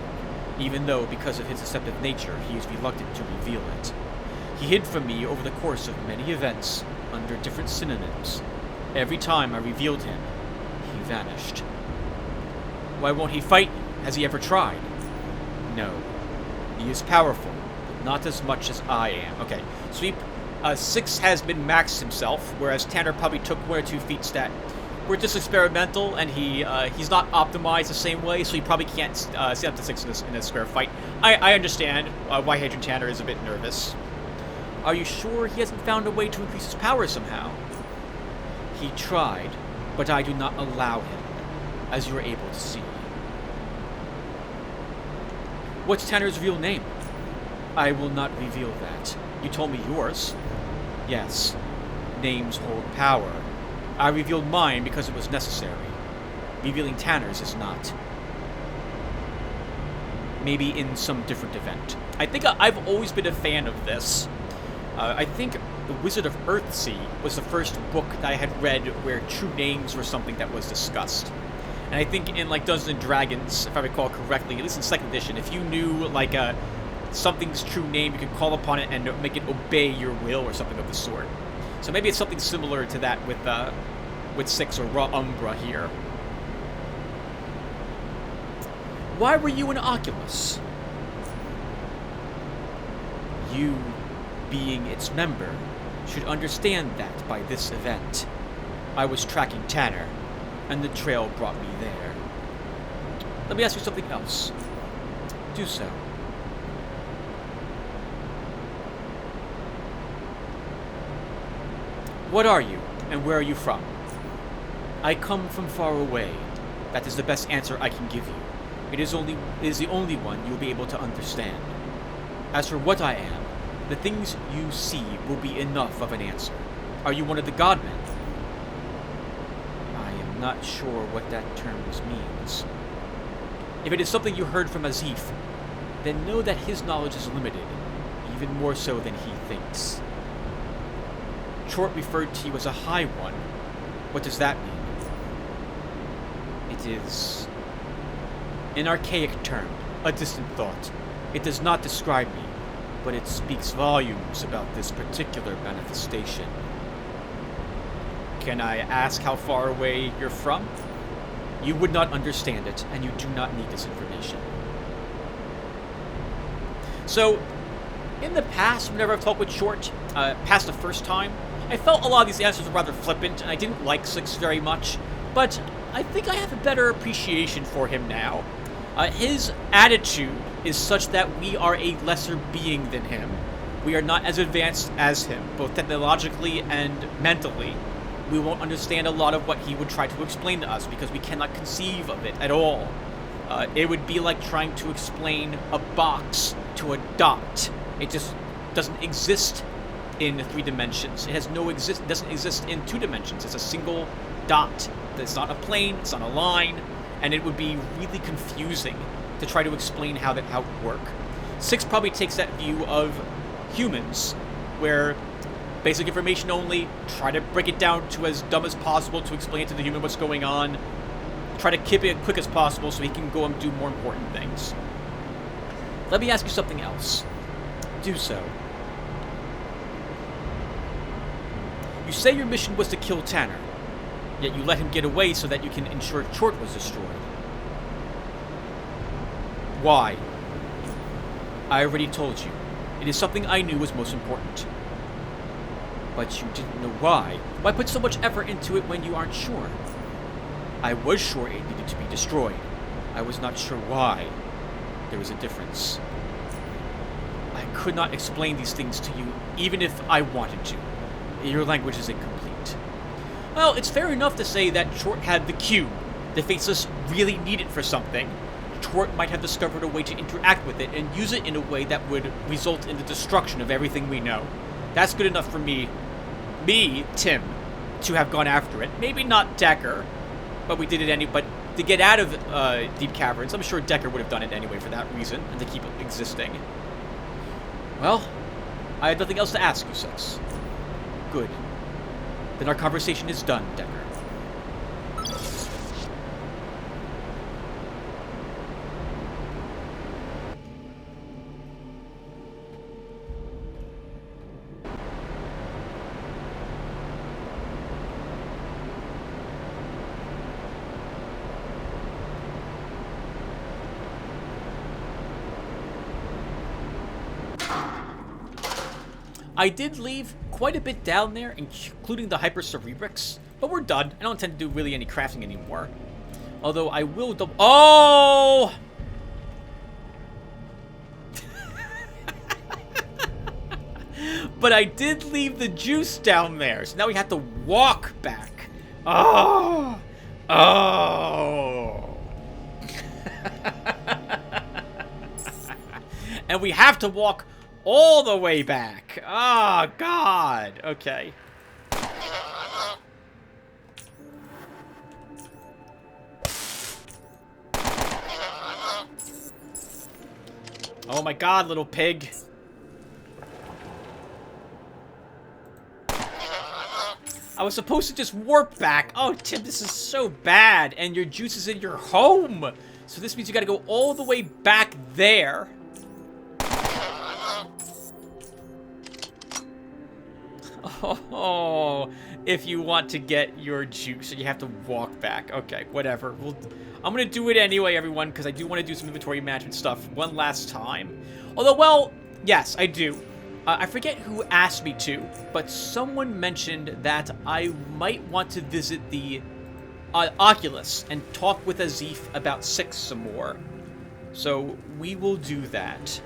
even though, because of his deceptive nature, he is reluctant to reveal it. He hid from me over the course of many events, under different synonyms. Every time I revealed him, he vanished. Why won't he fight you? Has he ever tried? No. He is powerful, but not as much as I am. Okay, Sweep 6 has been maxed himself, whereas Tanner probably took 1 or 2 feats that were just experimental, and he's not optimized the same way, so he probably can't stand up to 6 in a square fight. I understand why Hadrian Tanner is a bit nervous. Are you sure he hasn't found a way to increase his power somehow? He tried, but I do not allow him, as you are able to see. What's Tanner's real name? I will not reveal that. You told me yours. Yes. Names hold power. I revealed mine because it was necessary. Revealing Tanner's is not. Maybe in some different event. I think I've always been a fan of this. I think The Wizard of Earthsea was the first book that I had read where true names were something that was discussed. And I think in like Dungeons and Dragons, if I recall correctly, at least in 2nd edition, if you knew like something's true name, you could call upon it and make it obey your will or something of the sort. So maybe it's something similar to that with 6 or Raw Umbra here. Why were you in Oculus? You, being its member, should understand that by this event. I was tracking Tanner, and the trail brought me there. Let me ask you something else. Do so. What are you, and where are you from? I come from far away. That is the best answer I can give you. It is the only one you'll be able to understand. As for what I am, the things you see will be enough of an answer. Are you one of the godmen? I am not sure what that term means. If it is something you heard from Azif, then know that his knowledge is limited, even more so than he thinks. Chort referred to you as a high one. What does that mean? It is an archaic term, a distant thought. It does not describe me, but it speaks volumes about this particular manifestation. Can I ask how far away you're from? You would not understand it, and you do not need this information. So, in the past, whenever I've talked with Chort, past the first time, I felt a lot of these answers were rather flippant, and I didn't like Six very much, but I think I have a better appreciation for him now. His attitude is such that we are a lesser being than him. We are not as advanced as him, both technologically and mentally. We won't understand a lot of what he would try to explain to us because we cannot conceive of it at all. It would be like trying to explain a box to a dot. It just doesn't exist in 3 dimensions. It has doesn't exist in 2 dimensions. It's a single dot. It's not a plane, it's not a line, and it would be really confusing to try to explain how it would work. Six probably takes that view of humans, where basic information only, try to break it down to as dumb as possible to explain to the human what's going on, try to keep it as quick as possible so he can go and do more important things. Let me ask you something else. Do so. You say your mission was to kill Tanner, yet you let him get away so that you can ensure Chort was destroyed. Why? I already told you. It is something I knew was most important. But you didn't know why. Why put so much effort into it when you aren't sure? I was sure it needed to be destroyed. I was not sure why. There was a difference. I could not explain these things to you, even if I wanted to. Your language is incomplete. Well, it's fair enough to say that Chort had the cube. The Faceless really need it for something. Chort might have discovered a way to interact with it and use it in a way that would result in the destruction of everything we know. That's good enough for me, Tim, to have gone after it. Maybe not Decker, but we did it But to get out of Deep Caverns, I'm sure Decker would have done it anyway for that reason, and to keep it existing. Well, I had nothing else to ask you, Six. Good. Then our conversation is done, Decker. I did leave quite a bit down there, including the Hypercerebrics, but we're done. I don't intend to do really any crafting anymore. Although I will double— Oh! But I did leave the juice down there, so now we have to walk back. Oh! Oh! And we have to walk all the way back. Oh, God. Okay. Oh my God, little pig. I was supposed to just warp back. Oh, Tim, this is so bad. And your juice is in your home. So this means you gotta go all the way back there. Oh, if you want to get your juice, you have to walk back. Okay, whatever. I'm gonna do it anyway, everyone, because I do want to do some inventory management stuff one last time. Although, well, yes, I do. I forget who asked me to, but someone mentioned that I might want to visit the Oculus and talk with Azif about Six some more. So we will do that.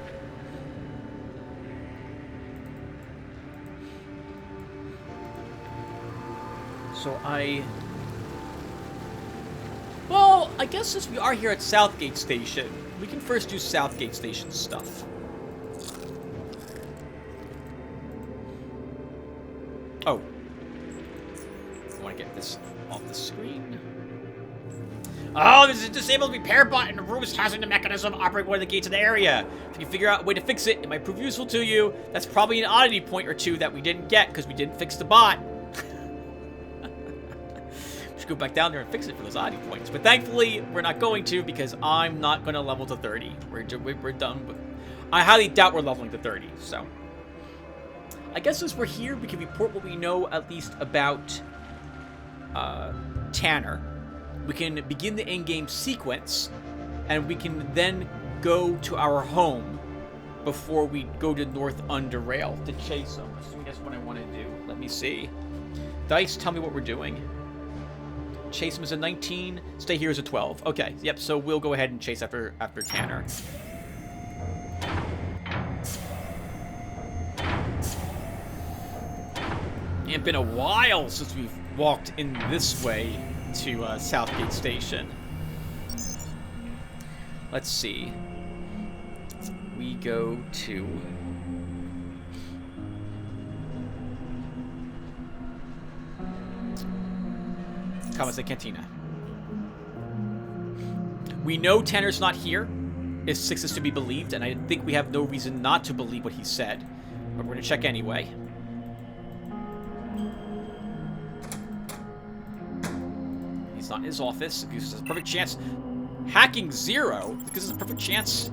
So well, I guess since we are here at Southgate Station, we can first do Southgate Station stuff. Oh. I want to get this off the screen. Oh, this is disabled repair button. The room is hazarding the mechanism operating one of the gates in the area. If you can figure out a way to fix it, it might prove useful to you. That's probably an oddity point or two that we didn't get because we didn't fix the bot. We should go back down there and fix it for those oddity points. But thankfully, we're not going to because I'm not going to level to 30. We're done with... I highly doubt we're leveling to 30, so... I guess since we're here, we can report what we know at least about Tanner. We can begin the in-game sequence, and we can then go to our home before we go to North Underrail to chase him. So that's what I want to do. Let me see. Dice, tell me what we're doing. Chase him as a 19, stay here as a 12. Okay, yep, so we'll go ahead and chase after Tanner. It's been a while since we've walked in this way to Southgate Station. Let's see. We go to... Kamase Cantina. We know Tanner's not here, if 6 is to be believed, and I think we have no reason not to believe what he said. But we're gonna check anyway. He's not in his office. It gives us a perfect chance. Hacking 0? It gives us a perfect chance.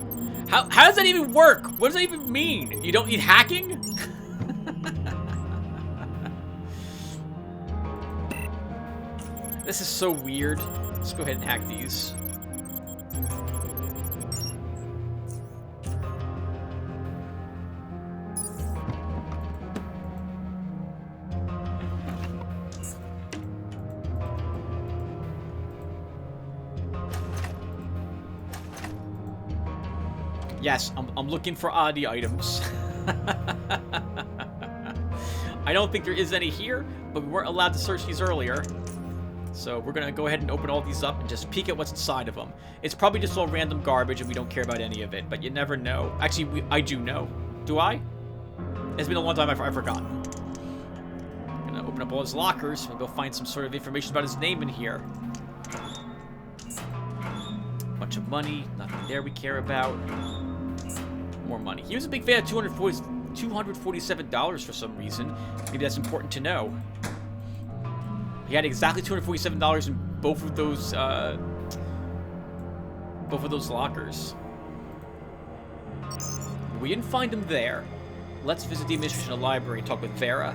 How does that even work? What does that even mean? You don't need hacking? This is so weird. Let's go ahead and hack these. Yes, I'm looking for oddity items. I don't think there is any here, but we weren't allowed to search these earlier. So we're going to go ahead and open all these up and just peek at what's inside of them. It's probably just all random garbage and we don't care about any of it, but you never know. Actually, I do know. Do I? It's been a long time, I've forgotten. I'm going to open up all his lockers and go find some sort of information about his name in here. Bunch of money, nothing there we care about. More money. He was a big fan of $247 for some reason. Maybe that's important to know. He had exactly $247 in both of those lockers. We didn't find him there. Let's visit the administration of the library and talk with Vera.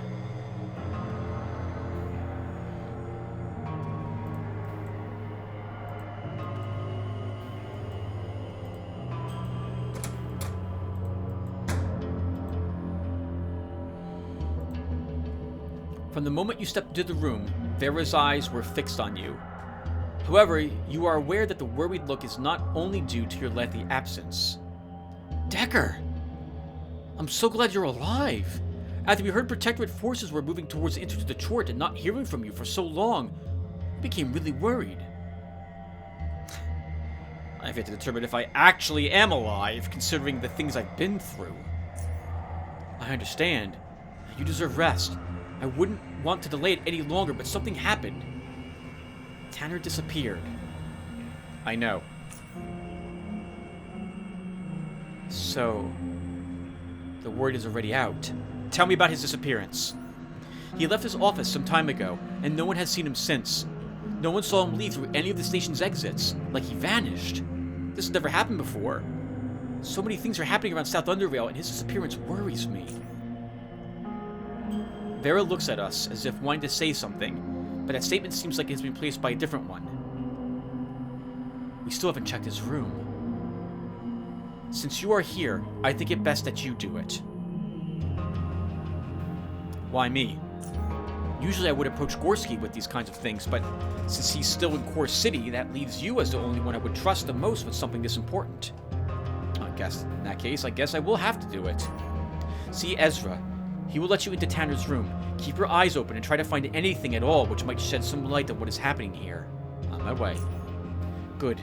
From the moment you stepped into the room, Vera's eyes were fixed on you. However, you are aware that the worried look is not only due to your lengthy absence. Decker! I'm so glad you're alive! After we heard Protectorate forces were moving towards the entrance to Detroit and not hearing from you for so long, I became really worried. I've yet to determine if I actually am alive, considering the things I've been through. I understand. You deserve rest. I wouldn't want to delay it any longer, but something happened. Tanner disappeared. I know. So, the word is already out. Tell me about his disappearance. He left his office some time ago, and no one has seen him since. No one saw him leave through any of the station's exits, like he vanished. This has never happened before. So many things are happening around South Underrail, and his disappearance worries me. Vera looks at us as if wanting to say something, but that statement seems like it has been replaced by a different one. We still haven't checked his room. Since you are here, I think it best that you do it. Why me? Usually I would approach Gorski with these kinds of things, but since he's still in Core City, that leaves you as the only one I would trust the most with something this important. In that case, I guess I will have to do it. See Ezra. He will let you into Tanner's room. Keep your eyes open and try to find anything at all which might shed some light on what is happening here. On my way. Good.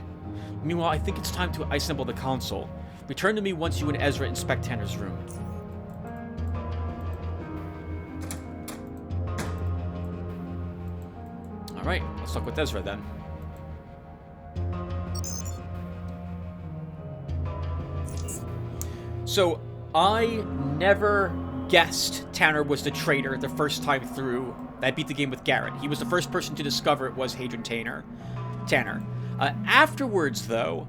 Meanwhile, I think it's time to assemble the console. Return to me once you and Ezra inspect Tanner's room. Alright, let's talk with Ezra then. So, I never guessed Tanner was the traitor the first time through. I beat the game with Garrett. He was the first person to discover it was Hadrian Tanner. Afterwards, though,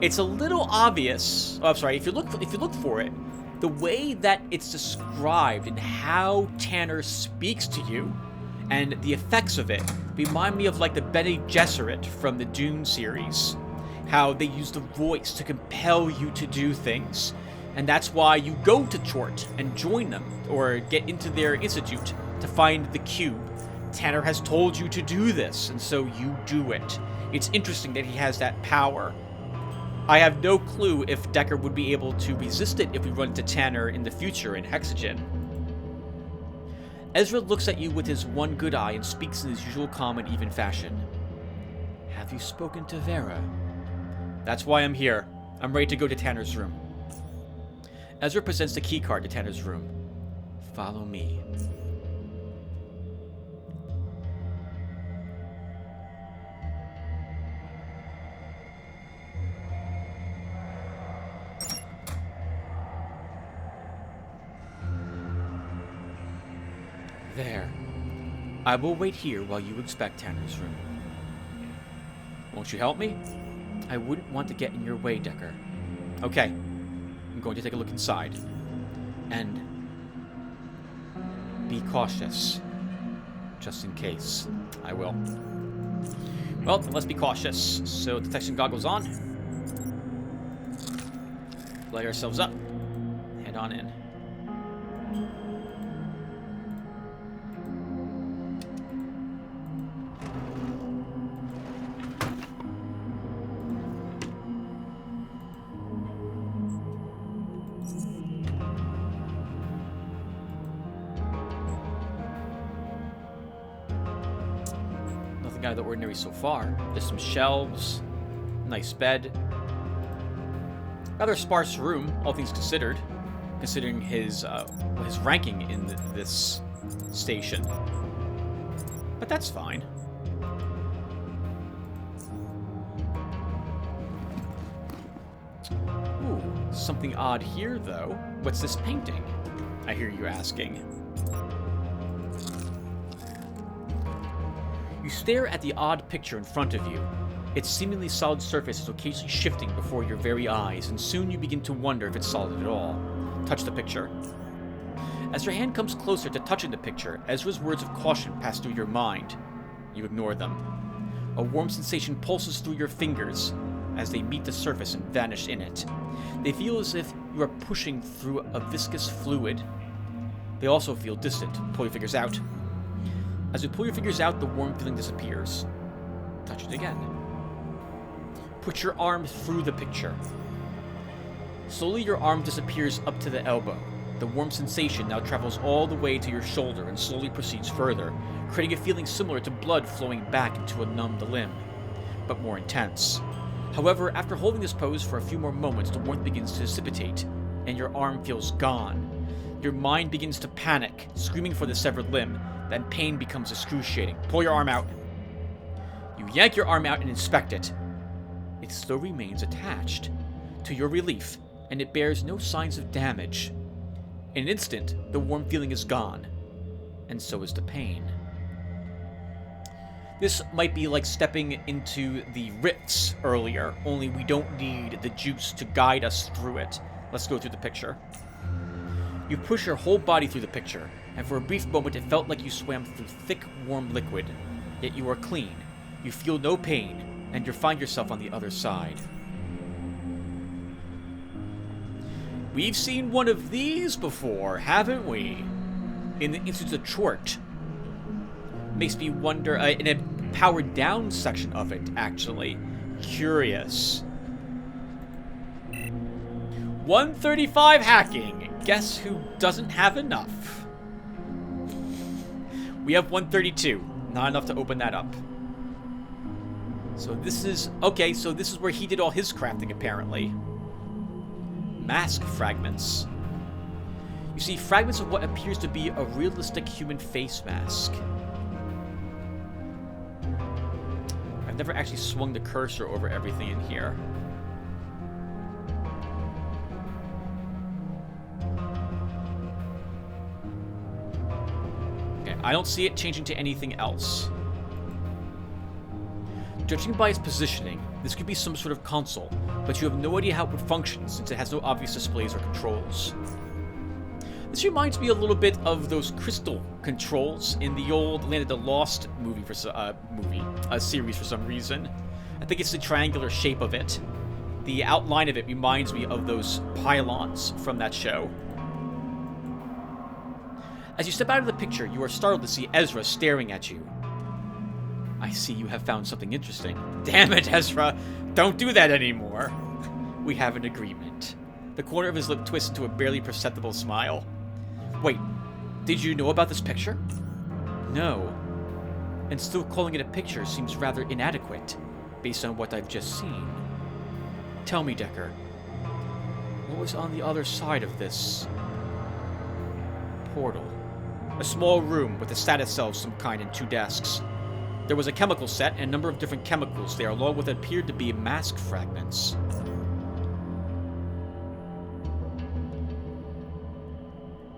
it's a little obvious. Oh, I'm sorry. If you look for it, the way that it's described and how Tanner speaks to you, and the effects of it, remind me of like the Bene Gesserit from the Dune series. How they use the voice to compel you to do things. And that's why you go to Chort and join them, or get into their institute to find the cube. Tanner has told you to do this, and so you do it. It's interesting that he has that power. I have no clue if Decker would be able to resist it if we run into Tanner in the future in Hexagen. Ezra looks at you with his one good eye and speaks in his usual calm and even fashion. Have you spoken to Vera? That's why I'm here. I'm ready to go to Tanner's room. Ezra presents the keycard to Tanner's room. Follow me. There. I will wait here while you inspect Tanner's room. Won't you help me? I wouldn't want to get in your way, Decker. Okay. I'm going to take a look inside. And be cautious. Just in case. I will. Well, let's be cautious. So, detection goggles on. Light ourselves up. Head on in. Out of the ordinary so far. There's some shelves, nice bed, rather sparse room, all things considered, considering his ranking in this station. But that's fine. Ooh, something odd here, though. What's this painting? I hear you asking. You stare at the odd picture in front of you. Its seemingly solid surface is occasionally shifting before your very eyes, and soon you begin to wonder if it's solid at all. Touch the picture. As your hand comes closer to touching the picture, Ezra's words of caution pass through your mind. You ignore them. A warm sensation pulses through your fingers as they meet the surface and vanish in it. They feel as if you are pushing through a viscous fluid. They also feel distant. Pull your fingers out. As you pull your fingers out, the warm feeling disappears. Touch it again. Put your arm through the picture. Slowly your arm disappears up to the elbow. The warm sensation now travels all the way to your shoulder and slowly proceeds further, creating a feeling similar to blood flowing back into a numbed limb, but more intense. However, after holding this pose for a few more moments, the warmth begins to dissipate, and your arm feels gone. Your mind begins to panic, screaming for the severed limb. Then pain becomes excruciating. Pull your arm out. You yank your arm out and inspect it. It still remains attached. To your relief, and it bears no signs of damage. In an instant, the warm feeling is gone, and so is the pain. This might be like stepping into the rifts earlier, only we don't need the juice to guide us through it. Let's go through the picture. You push your whole body through the picture, and for a brief moment it felt like you swam through thick, warm liquid. Yet you are clean, you feel no pain, and you find yourself on the other side. We've seen one of these before, haven't we? In the Institute of Chort. Makes me wonder, in a powered down section of it, actually. Curious. 135 hacking. Guess who doesn't have enough? We have 132. Not enough to open that up. So this is... Okay, so this is where he did all his crafting, apparently. Mask fragments. You see fragments of what appears to be a realistic human face mask. I've never actually swung the cursor over everything in here. Okay, I don't see it changing to anything else. Judging by its positioning, this could be some sort of console, but you have no idea how it would function since it has no obvious displays or controls. This reminds me a little bit of those crystal controls in the old Land of the Lost series for some reason. I think it's the triangular shape of it. The outline of it reminds me of those pylons from that show. As you step out of the picture, you are startled to see Ezra staring at you. I see you have found something interesting. Damn it, Ezra! Don't do that anymore! We have an agreement. The corner of his lip twists into a barely perceptible smile. Wait, did you know about this picture? No. And still calling it a picture seems rather inadequate, based on what I've just seen. Tell me, Decker, what was on the other side of this portal? A small room with a status cell of some kind and 2 desks. There was a chemical set and a number of different chemicals there, along with what appeared to be mask fragments.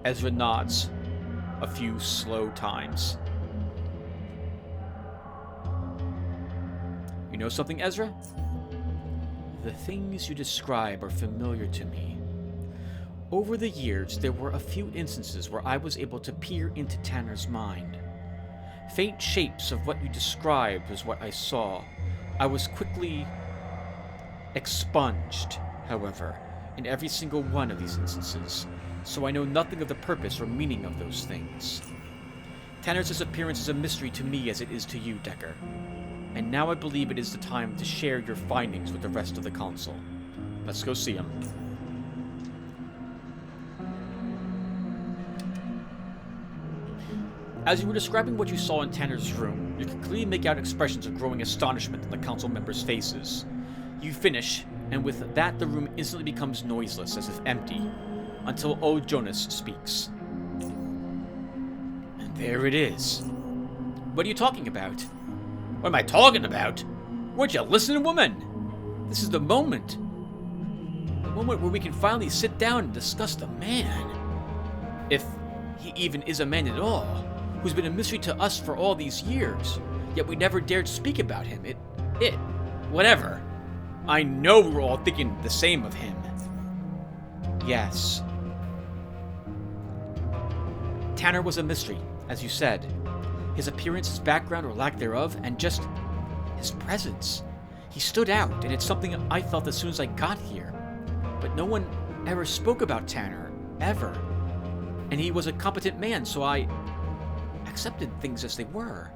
Ezra nods a few slow times. You know something, Ezra? The things you describe are familiar to me. Over the years, there were a few instances where I was able to peer into Tanner's mind. Faint shapes of what you described was what I saw. I was quickly expunged, however, in every single one of these instances, so I know nothing of the purpose or meaning of those things. Tanner's disappearance is a mystery to me as it is to you, Decker. And now I believe it is the time to share your findings with the rest of the council. Let's go see him. As you were describing what you saw in Tanner's room, you could clearly make out expressions of growing astonishment on the council members' faces. You finish, and with that the room instantly becomes noiseless, as if empty, until old Jonas speaks. And there it is. What are you talking about? What am I talking about? Would you listen, woman? This is the moment. The moment where we can finally sit down and discuss the man. If he even is a man at all. Who's been a mystery to us for all these years, yet we never dared speak about him. Whatever. I know we're all thinking the same of him. Yes. Tanner was a mystery, as you said. His appearance, his background or lack thereof, and just his presence. He stood out, and it's something I felt as soon as I got here. But no one ever spoke about Tanner, ever. And he was a competent man, so I accepted things as they were.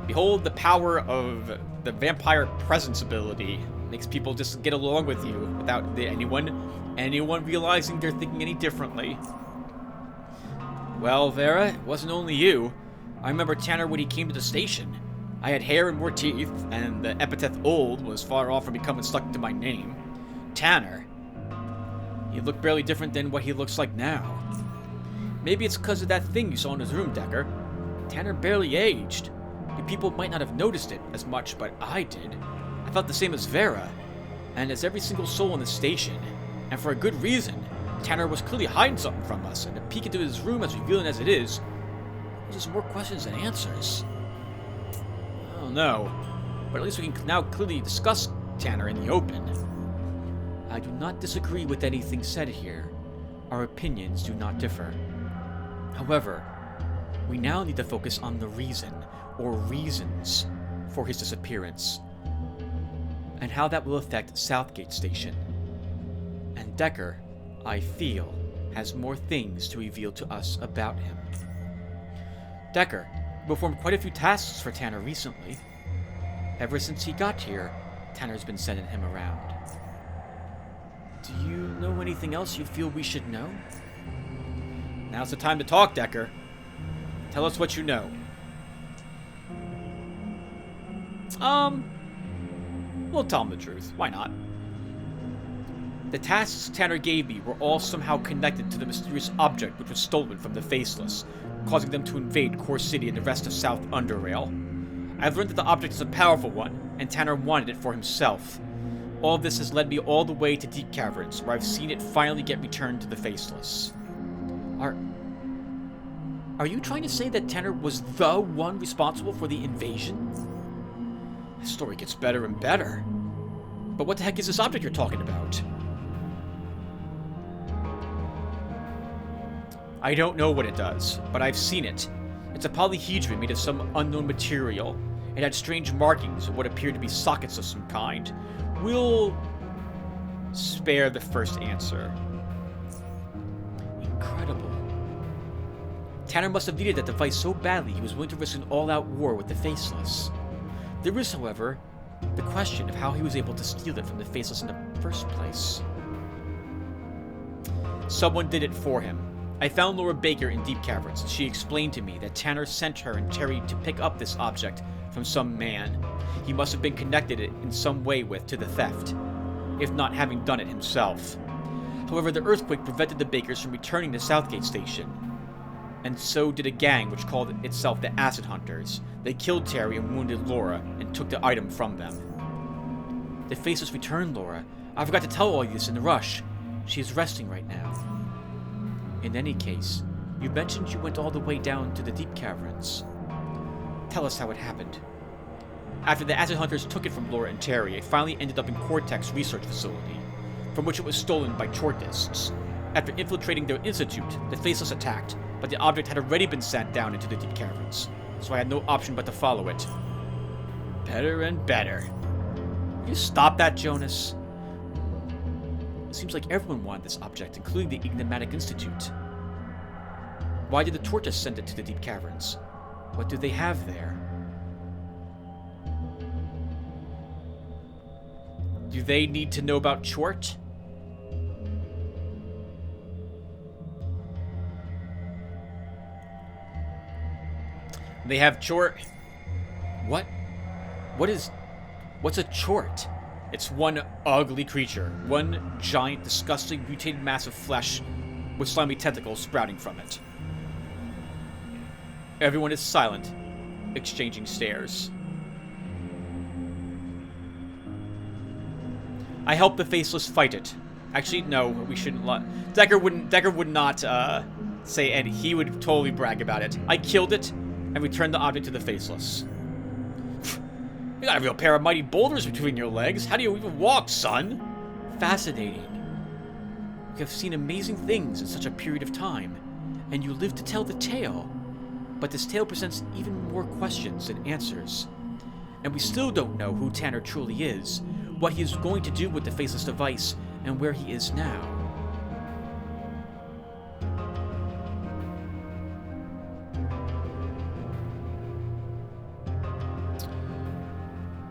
Behold the power of the vampire presence ability. Makes people just get along with you without anyone realizing they're thinking any differently. Well, Vera, it wasn't only you. I remember Tanner when he came to the station. I had hair and more teeth, and the epithet old was far off from becoming stuck to my name. Tanner. He looked barely different than what he looks like now. Maybe it's because of that thing you saw in his room, Decker. Tanner barely aged. You people might not have noticed it as much, but I did. I felt the same as Vera, and as every single soul in the station. And for a good reason. Tanner was clearly hiding something from us, and to peek into his room, as revealing as it is, there's just more questions than answers. I don't know, but at least we can now clearly discuss Tanner in the open. I do not disagree with anything said here. Our opinions do not differ. However, we now need to focus on the reason, or reasons, for his disappearance, and how that will affect Southgate Station. And Decker, I feel, has more things to reveal to us about him. Decker, you performed quite a few tasks for Tanner recently. Ever since he got here, Tanner's been sending him around. Do you know anything else you feel we should know? Now's the time to talk, Decker. Tell us what you know. We'll tell him the truth. Why not? The tasks Tanner gave me were all somehow connected to the mysterious object which was stolen from the Faceless, causing them to invade Core City and the rest of South Underrail. I've learned that the object is a powerful one, and Tanner wanted it for himself. All of this has led me all the way to Deep Caverns, where I've seen it finally get returned to the Faceless. Are you trying to say that Tanner was the one responsible for the invasion? The story gets better and better. But what the heck is this object you're talking about? I don't know what it does, but I've seen it. It's a polyhedron made of some unknown material. It had strange markings of what appeared to be sockets of some kind. We'll spare the first answer. Incredible. Tanner must have needed that device so badly he was willing to risk an all-out war with the Faceless. There is, however, the question of how he was able to steal it from the Faceless in the first place. Someone did it for him. I found Laura Baker in Deep Caverns, and she explained to me that Tanner sent her and Terry to pick up this object from some man he must have been connected in some way with to the theft, if not having done it himself. However, the earthquake prevented the Bakers from returning to Southgate Station, and so did a gang which called itself the Acid Hunters. They killed Terry and wounded Laura, and took the item from them. The Faceless returned Laura. I forgot to tell all of this in the rush. She is resting right now. In any case, you mentioned you went all the way down to the Deep Caverns. Tell us how it happened. After the Acid Hunters took it from Laura and Terry, it finally ended up in Cortex Research Facility, from which it was stolen by Chortists. After infiltrating their institute, the Faceless attacked, but the object had already been sent down into the Deep Caverns, so I had no option but to follow it. Better and better. Will you stop that, Jonas? It seems like everyone wanted this object, including the Enigmatic Institute. Why did the Tortoise send it to the Deep Caverns? What do they have there? Do they need to know about Chort? They have Chort. What? What's a Chort? It's one ugly creature. One giant, disgusting, mutated mass of flesh with slimy tentacles sprouting from it. Everyone is silent, exchanging stares. I helped the Faceless fight it. Actually, no, we shouldn't Decker would not say, and he would totally brag about it. I killed it and returned the object to the Faceless. You got a real pair of mighty boulders between your legs. How do you even walk, son? Fascinating. You have seen amazing things in such a period of time, and you live to tell the tale. But this tale presents even more questions than answers. And we still don't know who Tanner truly is, what he is going to do with the Faceless device, and where he is now.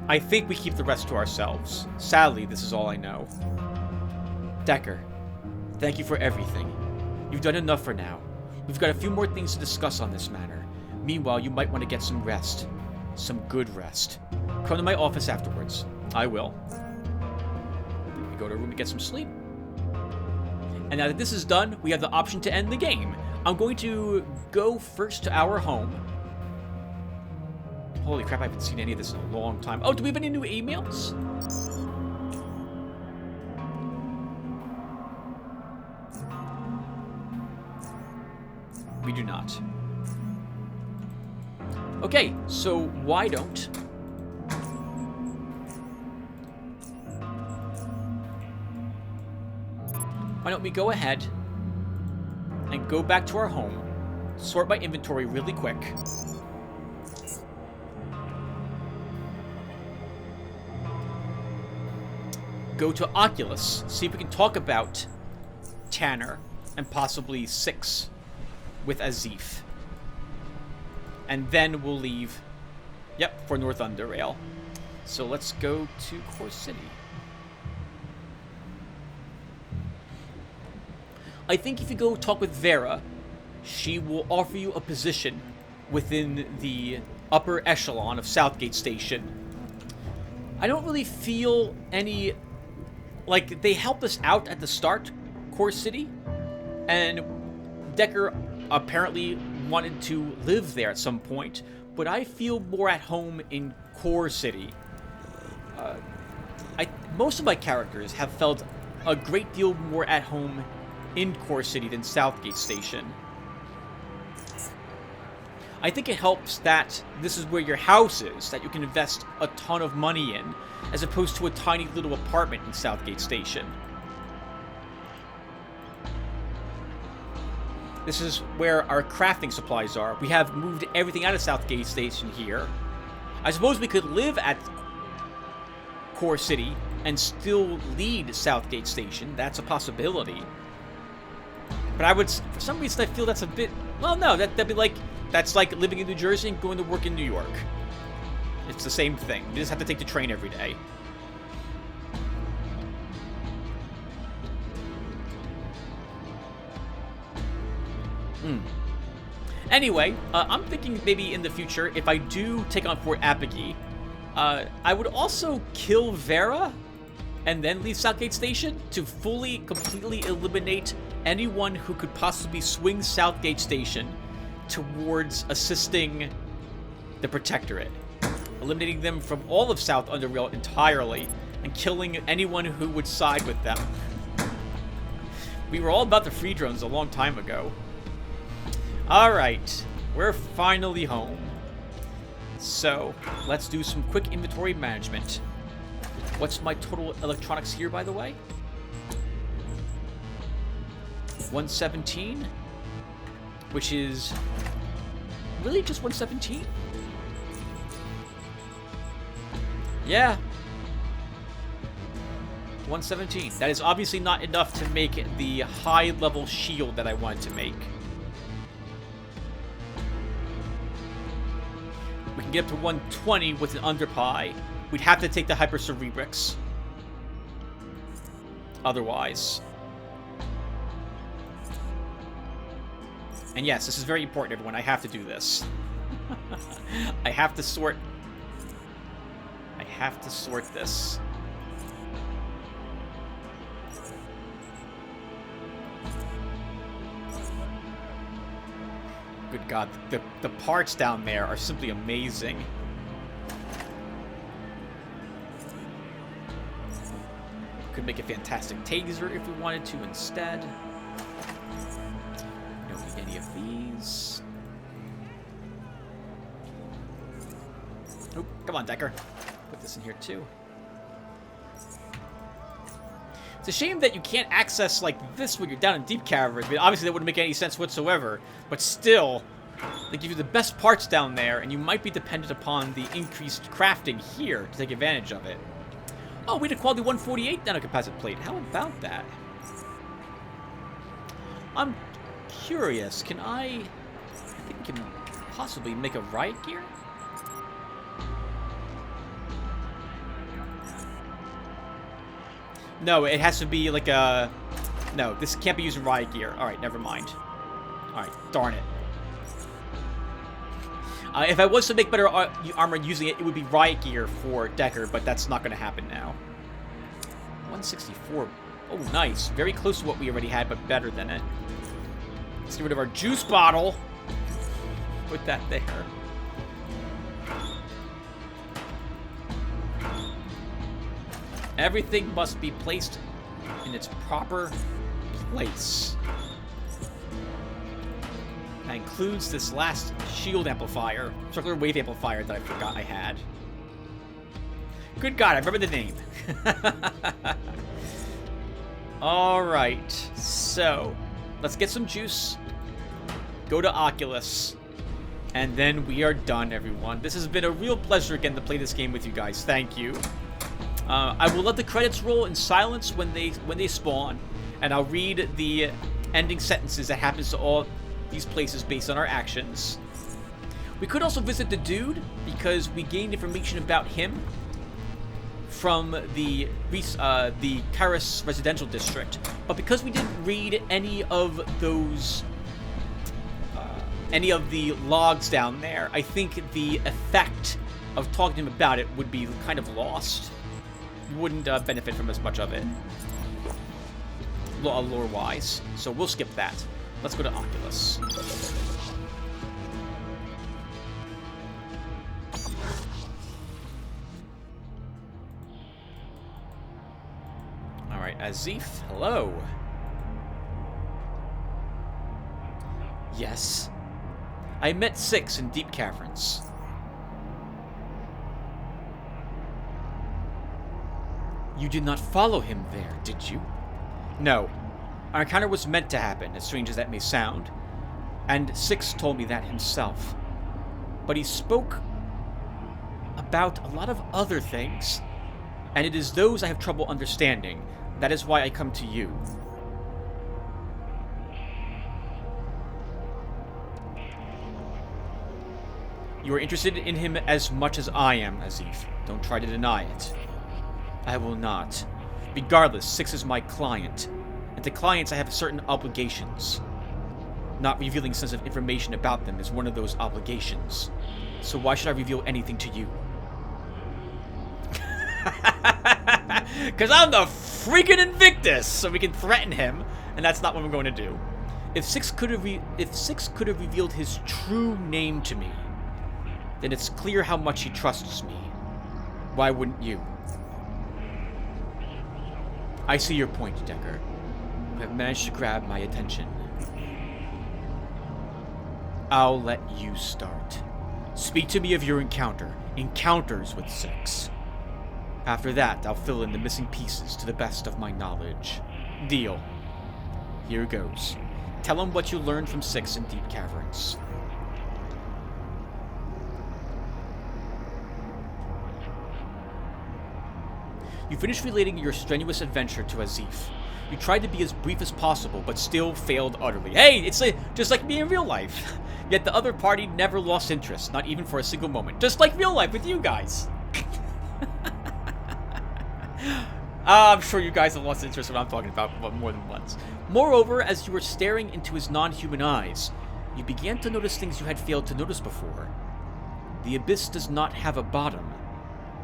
I think we keep the rest to ourselves. Sadly, this is all I know. Decker, thank you for everything. You've done enough for now. We've got a few more things to discuss on this matter. Meanwhile, you might want to get some rest. Some good rest. Come to my office afterwards. I will. We go to a room to get some sleep. And now that this is done, we have the option to end the game. I'm going to go first to our home. Holy crap, I haven't seen any of this in a long time. Oh, do we have any new emails? We do not. Okay, so why don't we go ahead and go back to our home, sort my inventory really quick. Go to Oculus, see if we can talk about Tanner and possibly 6 with Azif. And then we'll leave, yep, for North Underrail. So let's go to Core City. I think if you go talk with Vera, she will offer you a position within the upper echelon of Southgate Station I don't really feel any... Like, they helped us out at the start, Core City, and Decker apparently wanted to live there at some point, but I feel more at home in Core City. Most of my characters have felt a great deal more at home in Core City than Southgate Station. I think it helps that this is where your house is, that you can invest a ton of money in, as opposed to a tiny little apartment in Southgate Station. This is where our crafting supplies are. We have moved everything out of Southgate Station here. I suppose we could live at Core City and still lead Southgate Station. That's a possibility. But I would, for some reason, I feel that's a bit... Well, no, that'd be like... That's like living in New Jersey and going to work in New York. It's the same thing. You just have to take the train every day. Anyway, I'm thinking maybe in the future, if I do take on Fort Apogee, I would also kill Vera and then leave Southgate Station to fully, completely eliminate anyone who could possibly swing Southgate Station towards assisting the Protectorate. Eliminating them from all of South Underrail entirely and killing anyone who would side with them. We were all about the free drones a long time ago. Alright, we're finally home. So, let's do some quick inventory management. What's my total electronics here, by the way? 117, which is really just 117? Yeah. 117. That is obviously not enough to make the high-level shield that I wanted to make. We can get up to 120 with an underpie. We'd have to take the hypercerebrics. Otherwise. And yes, this is very important, everyone. I have to do this. I have to sort this. Good God, the parts down there are simply amazing. Could make a fantastic taser if we wanted to instead. We don't need any of these. Oh, come on, Decker. Put this in here too. It's a shame that you can't access like this when you're down in deep caverns. I mean, obviously that wouldn't make any sense whatsoever, but still, they give you the best parts down there, and you might be dependent upon the increased crafting here to take advantage of it. Oh, we had a quality 148 nanocomposite plate. How about that? I'm curious. Can I think we can possibly make a riot gear? No, it has to be like a... No, this can't be using riot gear. Alright, never mind. Alright, darn it. If I was to make better armor using it, it would be riot gear for Decker, but that's not going to happen now. 164. Oh, nice. Very close to what we already had, but better than it. Let's get rid of our juice bottle. Put that there. Everything must be placed in its proper place. That includes this last shield amplifier, circular wave amplifier that I forgot I had. Good God, I remember the name. Alright, so let's get some juice, go to Oculus, and then we are done, everyone. This has been a real pleasure again to play this game with you guys. Thank you. I will let the credits roll in silence when they spawn, and I'll read the ending sentences that happens to all these places based on our actions. We could also visit the dude, because we gained information about him from the Karis residential district. But because we didn't read any of those, any of the logs down there, I think the effect of talking to him about it would be kind of lost. You wouldn't benefit from as much of it, lore-wise. So we'll skip that. Let's go to Oculus. Alright, Azif, hello. Yes. I met Six in Deep Caverns. You did not follow him there, did you? No. Our encounter was meant to happen, as strange as that may sound. And Six told me that himself. But he spoke about a lot of other things, and it is those I have trouble understanding. That is why I come to you. You are interested in him as much as I am, Azif. Don't try to deny it. I will not. Regardless, Six is my client. And to clients I have certain obligations. Not revealing sensitive information about them is one of those obligations. So why should I reveal anything to you? Because I'm the freaking Invictus, so we can threaten him, and that's not what we're going to do. If Six could have revealed his true name to me, then it's clear how much he trusts me. Why wouldn't you? I see your point, Decker. You have managed to grab my attention. I'll let you start. Speak to me of your encounters with Six. After that, I'll fill in the missing pieces to the best of my knowledge. Deal. Here goes. Tell him what you learned from Six in Deep Caverns. You finished relating your strenuous adventure to Azif. You tried to be as brief as possible, but still failed utterly. Hey, it's just like me in real life. Yet the other party never lost interest, not even for a single moment. Just like real life with you guys. I'm sure you guys have lost interest in what I'm talking about more than once. Moreover, as you were staring into his non-human eyes, you began to notice things you had failed to notice before. The abyss does not have a bottom.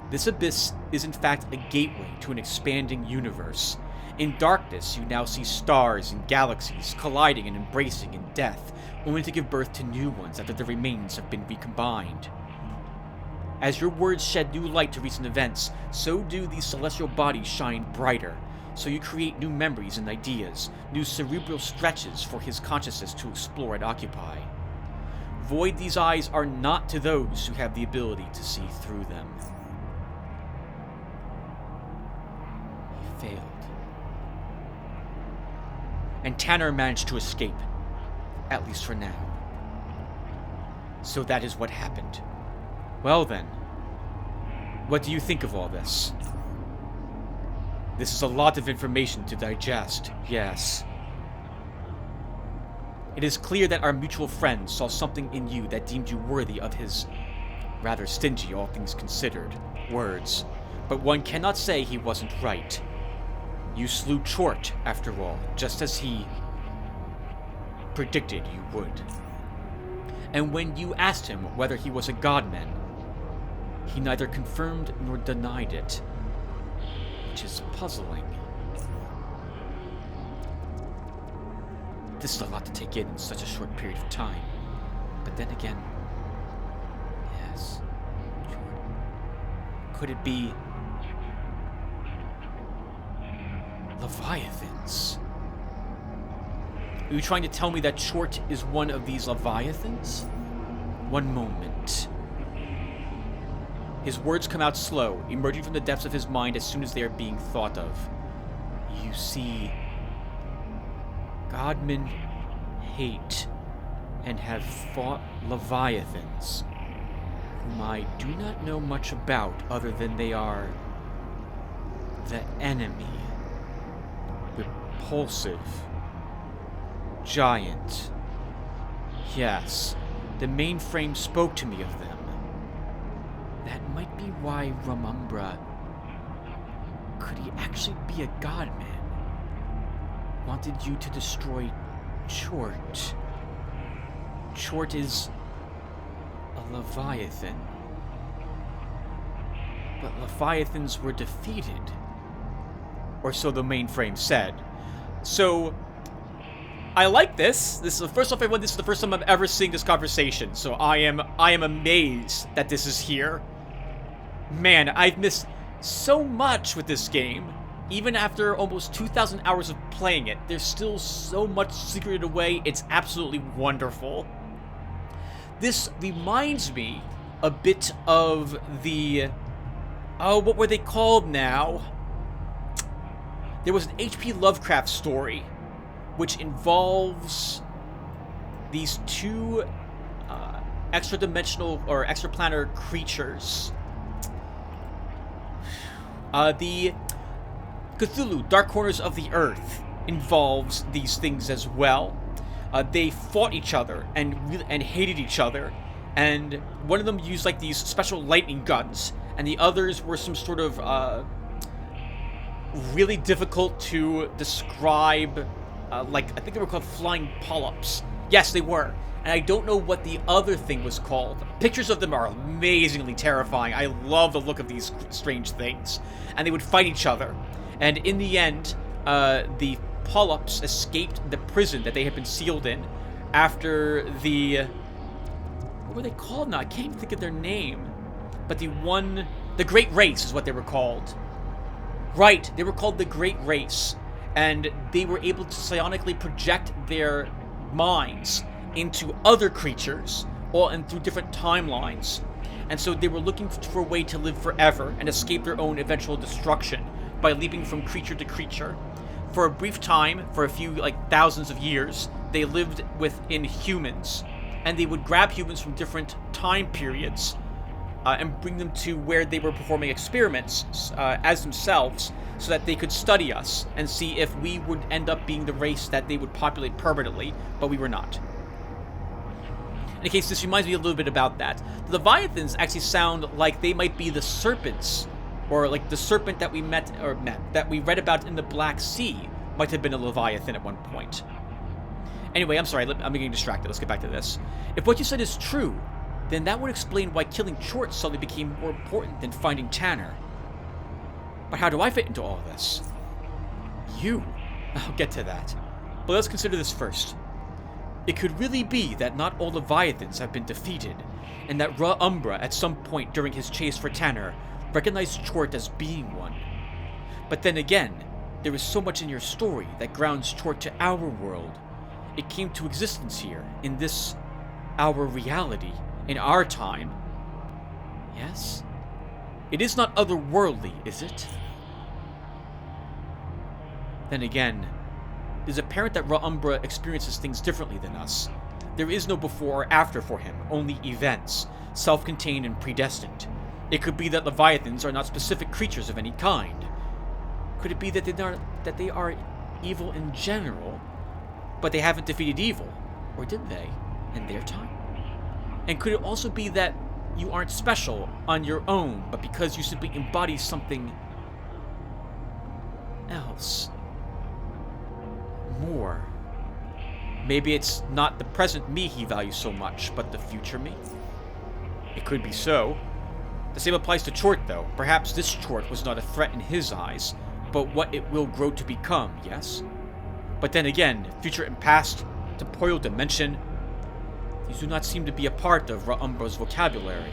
This abyss is in fact a gateway to an expanding universe. In darkness, you now see stars and galaxies colliding and embracing in death, only to give birth to new ones after the remains have been recombined. As your words shed new light to recent events, so do these celestial bodies shine brighter. So you create new memories and ideas, new cerebral stretches for his consciousness to explore and occupy. Void these eyes are not to those who have the ability to see through them. He failed. And Tanner managed to escape, at least for now. So that is what happened. Well then, what do you think of all this? This is a lot of information to digest, yes. It is clear that our mutual friend saw something in you that deemed you worthy of his rather stingy, all things considered, words. But one cannot say he wasn't right. You slew Chort, after all, just as he predicted you would. And when you asked him whether he was a godman, he neither confirmed nor denied it, which is puzzling. This is a lot to take in such a short period of time. But then again, yes, Chort. Could it be Leviathans? Are you trying to tell me that Chort is one of these Leviathans? One moment. His words come out slow, emerging from the depths of his mind as soon as they are being thought of. You see, Godmen hate and have fought Leviathans, whom I do not know much about other than they are the enemy. Repulsive. Giant. Yes, the mainframe spoke to me of them. That might be why Ramumbra, could he actually be a godman, wanted you to destroy Chort. Chort is a Leviathan. But Leviathans were defeated. Or so the mainframe said. So, I like this. First off, everyone, this is the first time I'm ever seeing this conversation. So I am amazed that this is here. Man, I've missed so much with this game. Even after almost 2,000 hours of playing it, there's still so much secreted away. It's absolutely wonderful. This reminds me a bit of the... Oh, what were they called now? There was an H.P. Lovecraft story which involves these two extra-dimensional or extraplanar creatures. The Cthulhu, Dark Corners of the Earth, involves these things as well. They fought each other and hated each other, and one of them used like these special lightning guns, and the others were some sort of really difficult to describe, like I think they were called flying polyps. Yes, they were. And I don't know what the other thing was called. Pictures of them are amazingly terrifying. I love the look of these strange things. And they would fight each other. And in the end, the polyps escaped the prison that they had been sealed in after the... What were they called now? I can't even think of their name. But the Great Race is what they were called. Right, they were called the Great Race. And they were able to psionically project their minds into other creatures, and through different timelines. And so they were looking for a way to live forever and escape their own eventual destruction by leaping from creature to creature. For a brief time, for a few thousands of years, they lived within humans, and they would grab humans from different time periods and bring them to where they were performing experiments as themselves, so that they could study us and see if we would end up being the race that they would populate permanently, but we were not. In any case, this reminds me a little bit about that. The Leviathans actually sound like they might be the serpents, or like the serpent that we that we read about in the Black Sea might have been a Leviathan at one point. Anyway, I'm sorry, I'm getting distracted. Let's get back to this. If what you said is true, then that would explain why killing Chort suddenly became more important than finding Tanner. But how do I fit into all of this? You. I'll get to that. But let's consider this first. It could really be that not all Leviathans have been defeated, and that Ra Umbra, at some point during his chase for Tanner, recognized Chort as being one. But then again, there is so much in your story that grounds Chort to our world. It came to existence here, in this, our reality, in our time. Yes? It is not otherworldly, is it? Then again, it is apparent that Ra Umbra experiences things differently than us. There is no before or after for him, only events, self-contained and predestined. It could be that Leviathans are not specific creatures of any kind. Could it be that they are evil in general, but they haven't defeated evil? Or did they, in their time? And could it also be that you aren't special on your own, but because you simply embody something else? More. Maybe it's not the present me he values so much, but the future me? It could be so. The same applies to Chort, though. Perhaps this Chort was not a threat in his eyes, but what it will grow to become, yes? But then again, future and past, temporal dimension, these do not seem to be a part of Ra Umbra's vocabulary.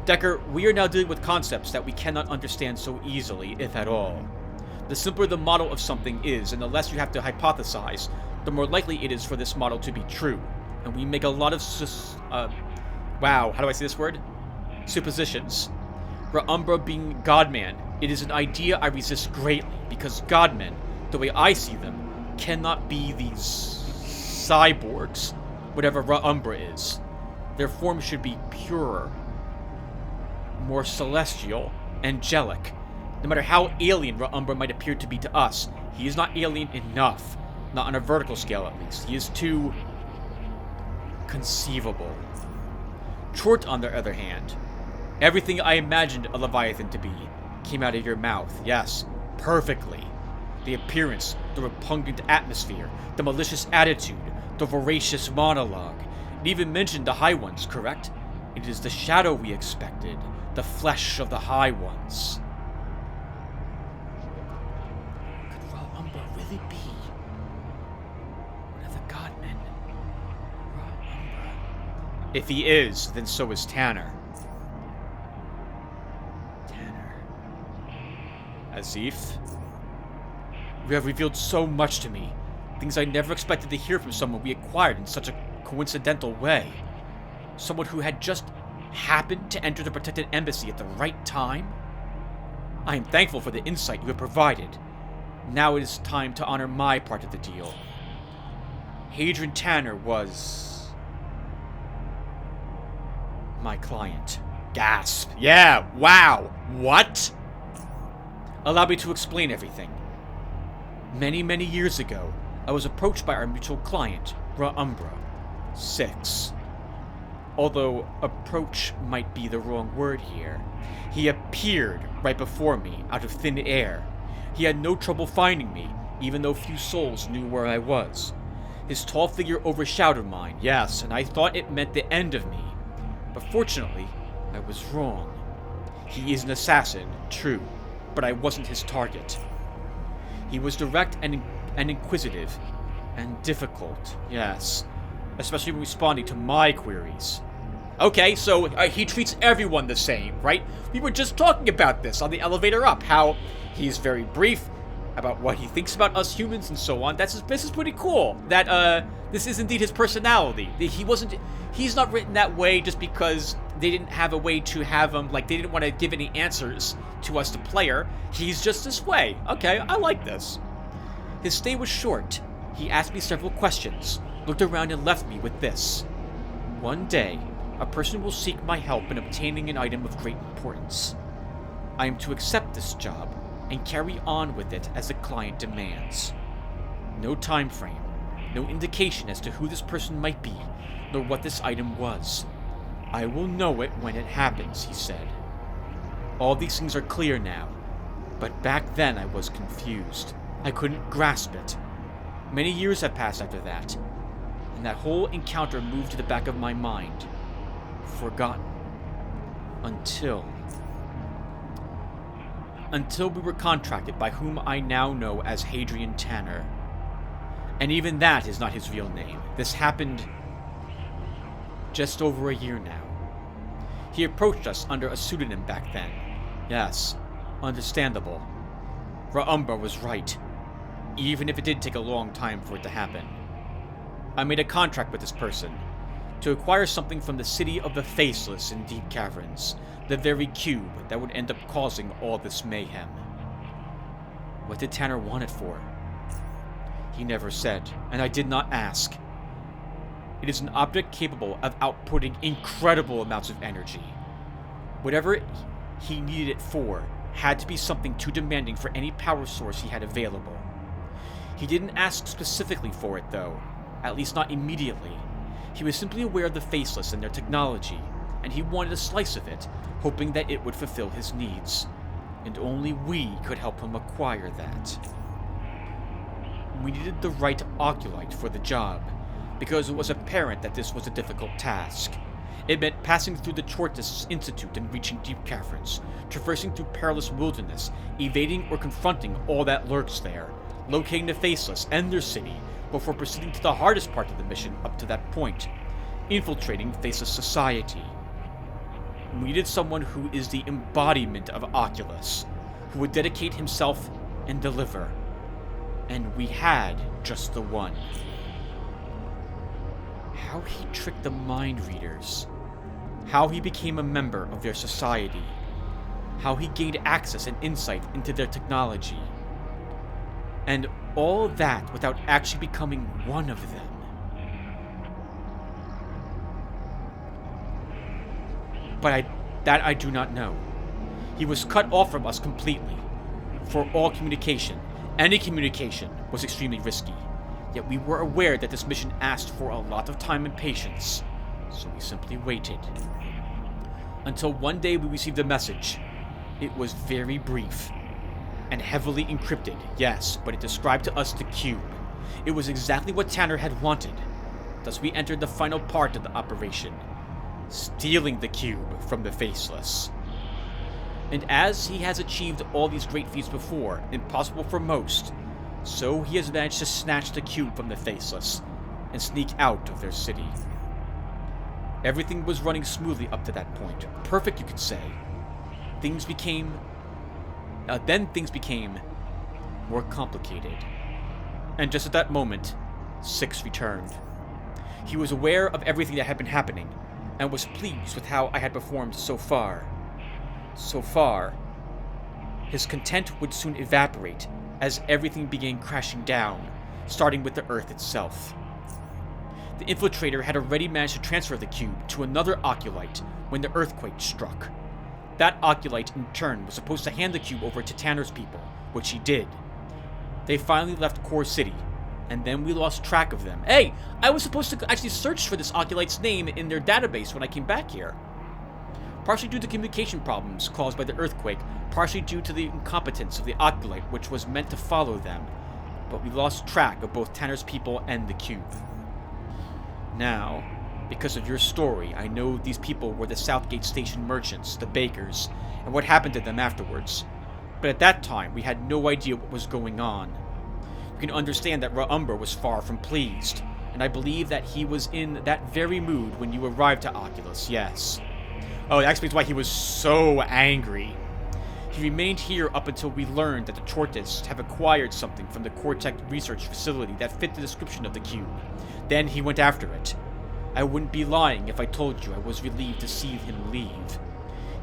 Decker, we are now dealing with concepts that we cannot understand so easily, if at all. The simpler the model of something is, and the less you have to hypothesize, the more likely it is for this model to be true. And we make a lot of wow, how do I say this word? Suppositions. Ra Umbra being Godman, it is an idea I resist greatly, because Godmen, the way I see them, cannot be these cyborgs, whatever Ra Umbra is. Their form should be purer, more celestial, angelic. No matter how alien Ra Umbra might appear to be to us, he is not alien enough. Not on a vertical scale, at least. He is too conceivable. Chort, on the other hand, everything I imagined a Leviathan to be came out of your mouth. Yes, perfectly. The appearance, the repugnant atmosphere, the malicious attitude, the voracious monologue. It even mentioned the High Ones, correct? It is the shadow we expected, the flesh of the High Ones. Could Ra Umbra really be one of the Godmen? Ra Umbra. If he is, then so is Tanner. Azif, you have revealed so much to me. Things I never expected to hear from someone we acquired in such a coincidental way. Someone who had just happened to enter the protected embassy at the right time. I am thankful for the insight you have provided. Now it is time to honor my part of the deal. Hadrian Tanner was my client. Gasp. Yeah, wow. What? Allow me to explain everything. Many, many years ago, I was approached by our mutual client, Ra Umbra. 6. Although approach might be the wrong word here. He appeared right before me, out of thin air. He had no trouble finding me, even though few souls knew where I was. His tall figure overshadowed mine, yes, and I thought it meant the end of me. But fortunately, I was wrong. He is an assassin, true, but I wasn't his target. He was direct and inquisitive, and difficult, yes, especially when responding to my queries. Okay, so he treats everyone the same, right? We were just talking about this on the elevator up, how he's very brief about what he thinks about us humans and so on. This is pretty cool, that this is indeed his personality. He's not written that way just because they didn't have a way to have him, like they didn't want to give any answers to us, the player. He's just this way. Okay, I like this. His stay was short. He asked me several questions, looked around and left me with this. One day, a person will seek my help in obtaining an item of great importance. I am to accept this job and carry on with it as the client demands. No time frame, no indication as to who this person might be, nor what this item was. I will know it when it happens, he said. All these things are clear now, but back then I was confused. I couldn't grasp it. Many years have passed after that, and that whole encounter moved to the back of my mind. Forgotten. Until we were contracted by whom I now know as Hadrian Tanner. And even that is not his real name. This happened just over a year now. He approached us under a pseudonym back then. Yes, understandable. Ra Umbra was right, even if it did take a long time for it to happen. I made a contract with this person to acquire something from the city of the Faceless in deep caverns, the very cube that would end up causing all this mayhem. What did Tanner want it for? He never said, and I did not ask. It is an object capable of outputting incredible amounts of energy. Whatever he needed it for had to be something too demanding for any power source he had available. He didn't ask specifically for it, though, at least not immediately. He was simply aware of the Faceless and their technology, and he wanted a slice of it, hoping that it would fulfill his needs. And only we could help him acquire that. We needed the right Oculite for the job, because it was apparent that this was a difficult task. It meant passing through the Chortis Institute and reaching deep caverns, traversing through perilous wilderness, evading or confronting all that lurks there, locating the Faceless and their city, before proceeding to the hardest part of the mission up to that point, infiltrating Faceless society. We needed someone who is the embodiment of Oculus, who would dedicate himself and deliver. And we had just the one. How he tricked the mind readers. How he became a member of their society. How he gained access and insight into their technology. And all that without actually becoming one of them. But I do not know. He was cut off from us completely. For all communication. Any communication was extremely risky. Yet we were aware that this mission asked for a lot of time and patience. So we simply waited. Until one day we received a message. It was very brief. And heavily encrypted, yes, but it described to us the cube. It was exactly what Tanner had wanted. Thus we entered the final part of the operation. Stealing the cube from the Faceless. And as he has achieved all these great feats before, impossible for most, so he has managed to snatch the cube from the Faceless and sneak out of their city. Everything was running smoothly up to that point. Perfect, you could say. Then things became more complicated. And just at that moment, Six returned. He was aware of everything that had been happening, and was pleased with how I had performed so far. So far. His content would soon evaporate as everything began crashing down, starting with the Earth itself. The infiltrator had already managed to transfer the cube to another Oculite when the earthquake struck. That Oculite, in turn, was supposed to hand the cube over to Tanner's people, which he did. They finally left Core City, and then we lost track of them. Hey, I was supposed to actually search for this Oculite's name in their database when I came back here. Partially due to communication problems caused by the earthquake, partially due to the incompetence of the Oculite, which was meant to follow them. But we lost track of both Tanner's people and the cube. Now, because of your story, I know these people were the Southgate Station merchants, the bakers, and what happened to them afterwards. But at that time, we had no idea what was going on. You can understand that Ra'umbra was far from pleased, and I believe that he was in that very mood when you arrived to Oculus, yes. Oh, that explains why he was so angry. He remained here up until we learned that the Chortists have acquired something from the Cortec research facility that fit the description of the cube. Then he went after it. I wouldn't be lying if I told you I was relieved to see him leave.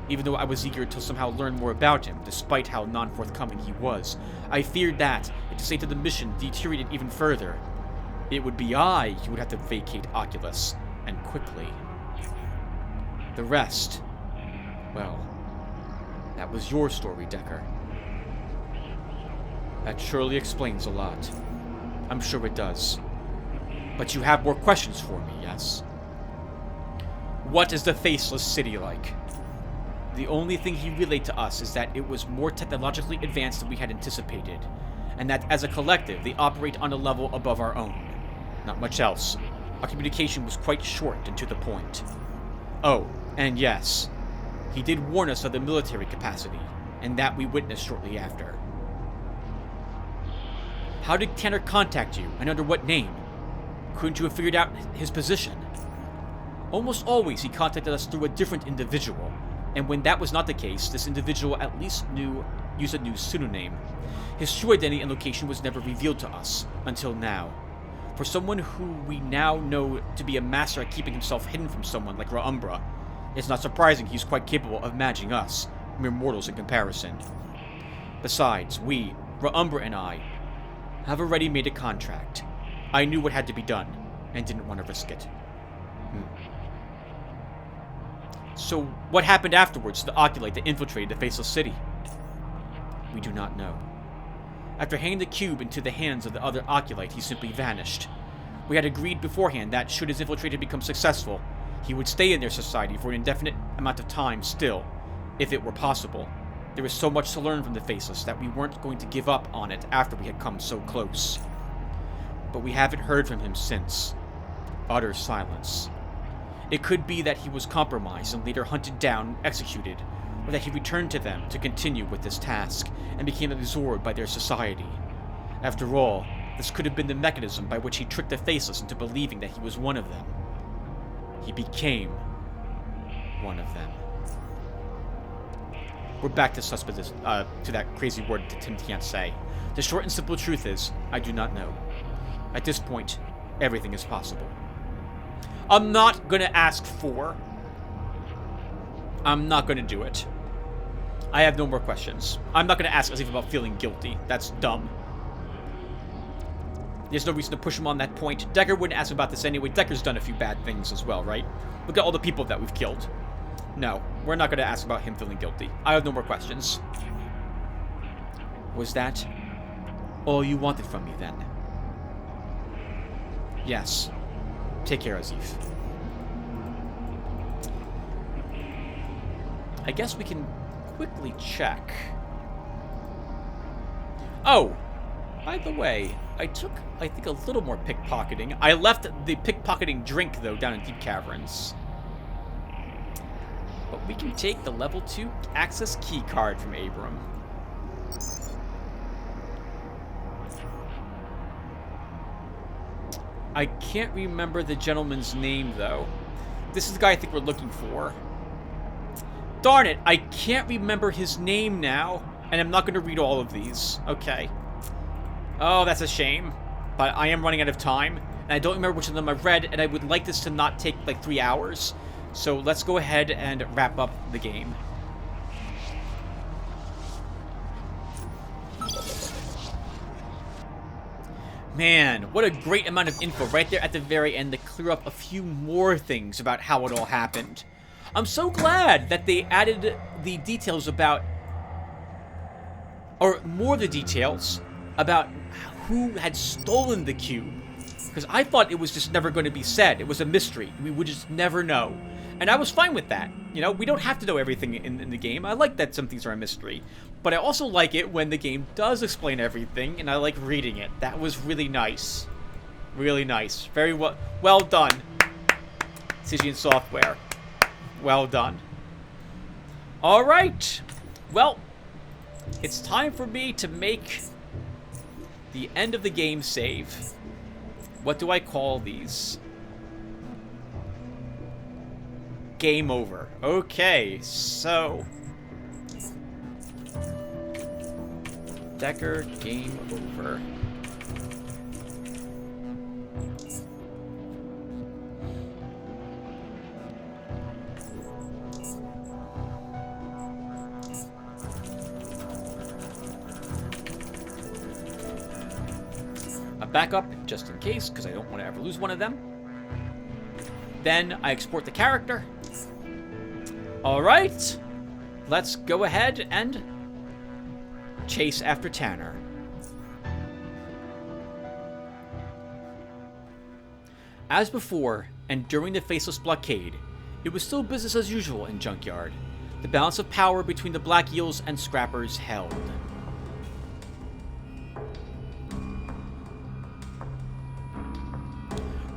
Even though I was eager to somehow learn more about him, despite how non-forthcoming he was, I feared that, if the state of the mission deteriorated even further, it would be I who would have to vacate Oculus, and quickly. The rest, well, that was your story, Decker. That surely explains a lot. I'm sure it does. But you have more questions for me, yes? What is the Faceless City like? The only thing he relayed to us is that it was more technologically advanced than we had anticipated, and that as a collective, they operate on a level above our own. Not much else. Our communication was quite short and to the point. Oh, and yes, he did warn us of the military capacity, and that we witnessed shortly after. How did Tanner contact you, and under what name? Couldn't you have figured out his position? Almost always he contacted us through a different individual, and when that was not the case, this individual at least used a new pseudonym. His true identity and location was never revealed to us, until now. For someone who we now know to be a master at keeping himself hidden from someone like Ra'umbra, it's not surprising he's quite capable of managing us, mere mortals in comparison. Besides, we, Ra'umbra and I, have already made a contract. I knew what had to be done, and didn't want to risk it. So, what happened afterwards to the Oculite that infiltrated the Faceless City? We do not know. After handing the cube into the hands of the other Oculite, he simply vanished. We had agreed beforehand that, should his infiltrator become successful, he would stay in their society for an indefinite amount of time still, if it were possible. There was so much to learn from the Faceless that we weren't going to give up on it after we had come so close. But we haven't heard from him since. Utter silence. It could be that he was compromised and later hunted down and executed, or that he returned to them to continue with this task, and became absorbed by their society. After all, this could have been the mechanism by which he tricked the Faceless into believing that he was one of them. He became one of them. We're back to to that crazy word that Tim can't say. The short and simple truth is, I do not know. At this point, everything is possible. I'm not gonna ask for. I'm not gonna do it. I have no more questions. I'm not gonna ask Azif about feeling guilty. That's dumb. There's no reason to push him on that point. Decker wouldn't ask about this anyway. Decker's done a few bad things as well, right? Look at all the people that we've killed. No, we're not gonna ask about him feeling guilty. I have no more questions. Was that all you wanted from me then? Yes. Take care, Azif. I guess we can quickly check. Oh, by the way, I took, I think, a little more pickpocketing. I left the pickpocketing drink, though, down in Deep Caverns. But we can take the level 2 access key card from Abram. I can't remember the gentleman's name, though. This is the guy I think we're looking for. Darn it, I can't remember his name now. And I'm not going to read all of these. Okay. Oh, that's a shame. But I am running out of time. And I don't remember which of them I've read. And I would like this to not take like 3 hours. So let's go ahead and wrap up the game. Man, what a great amount of info right there at the very end to clear up a few more things about how it all happened. I'm so glad that they added the details about, or more of the details about who had stolen the cube. Because I thought it was just never going to be said. It was a mystery. We would just never know. And I was fine with that. You know, we don't have to know everything in the game. I like that some things are a mystery. But I also like it when the game does explain everything, and I like reading it. That was really nice. Really nice. Very well done, Stygian Software. Well done. Alright. Well, it's time for me to make the end of the game save. What do I call these? Game over. Okay, so Decker, game over. A backup, just in case, because I don't want to ever lose one of them. Then I export the character. Alright, let's go ahead and chase after Tanner. As before, and during the Faceless blockade, it was still business as usual in Junkyard. The balance of power between the Black Eels and Scrappers held.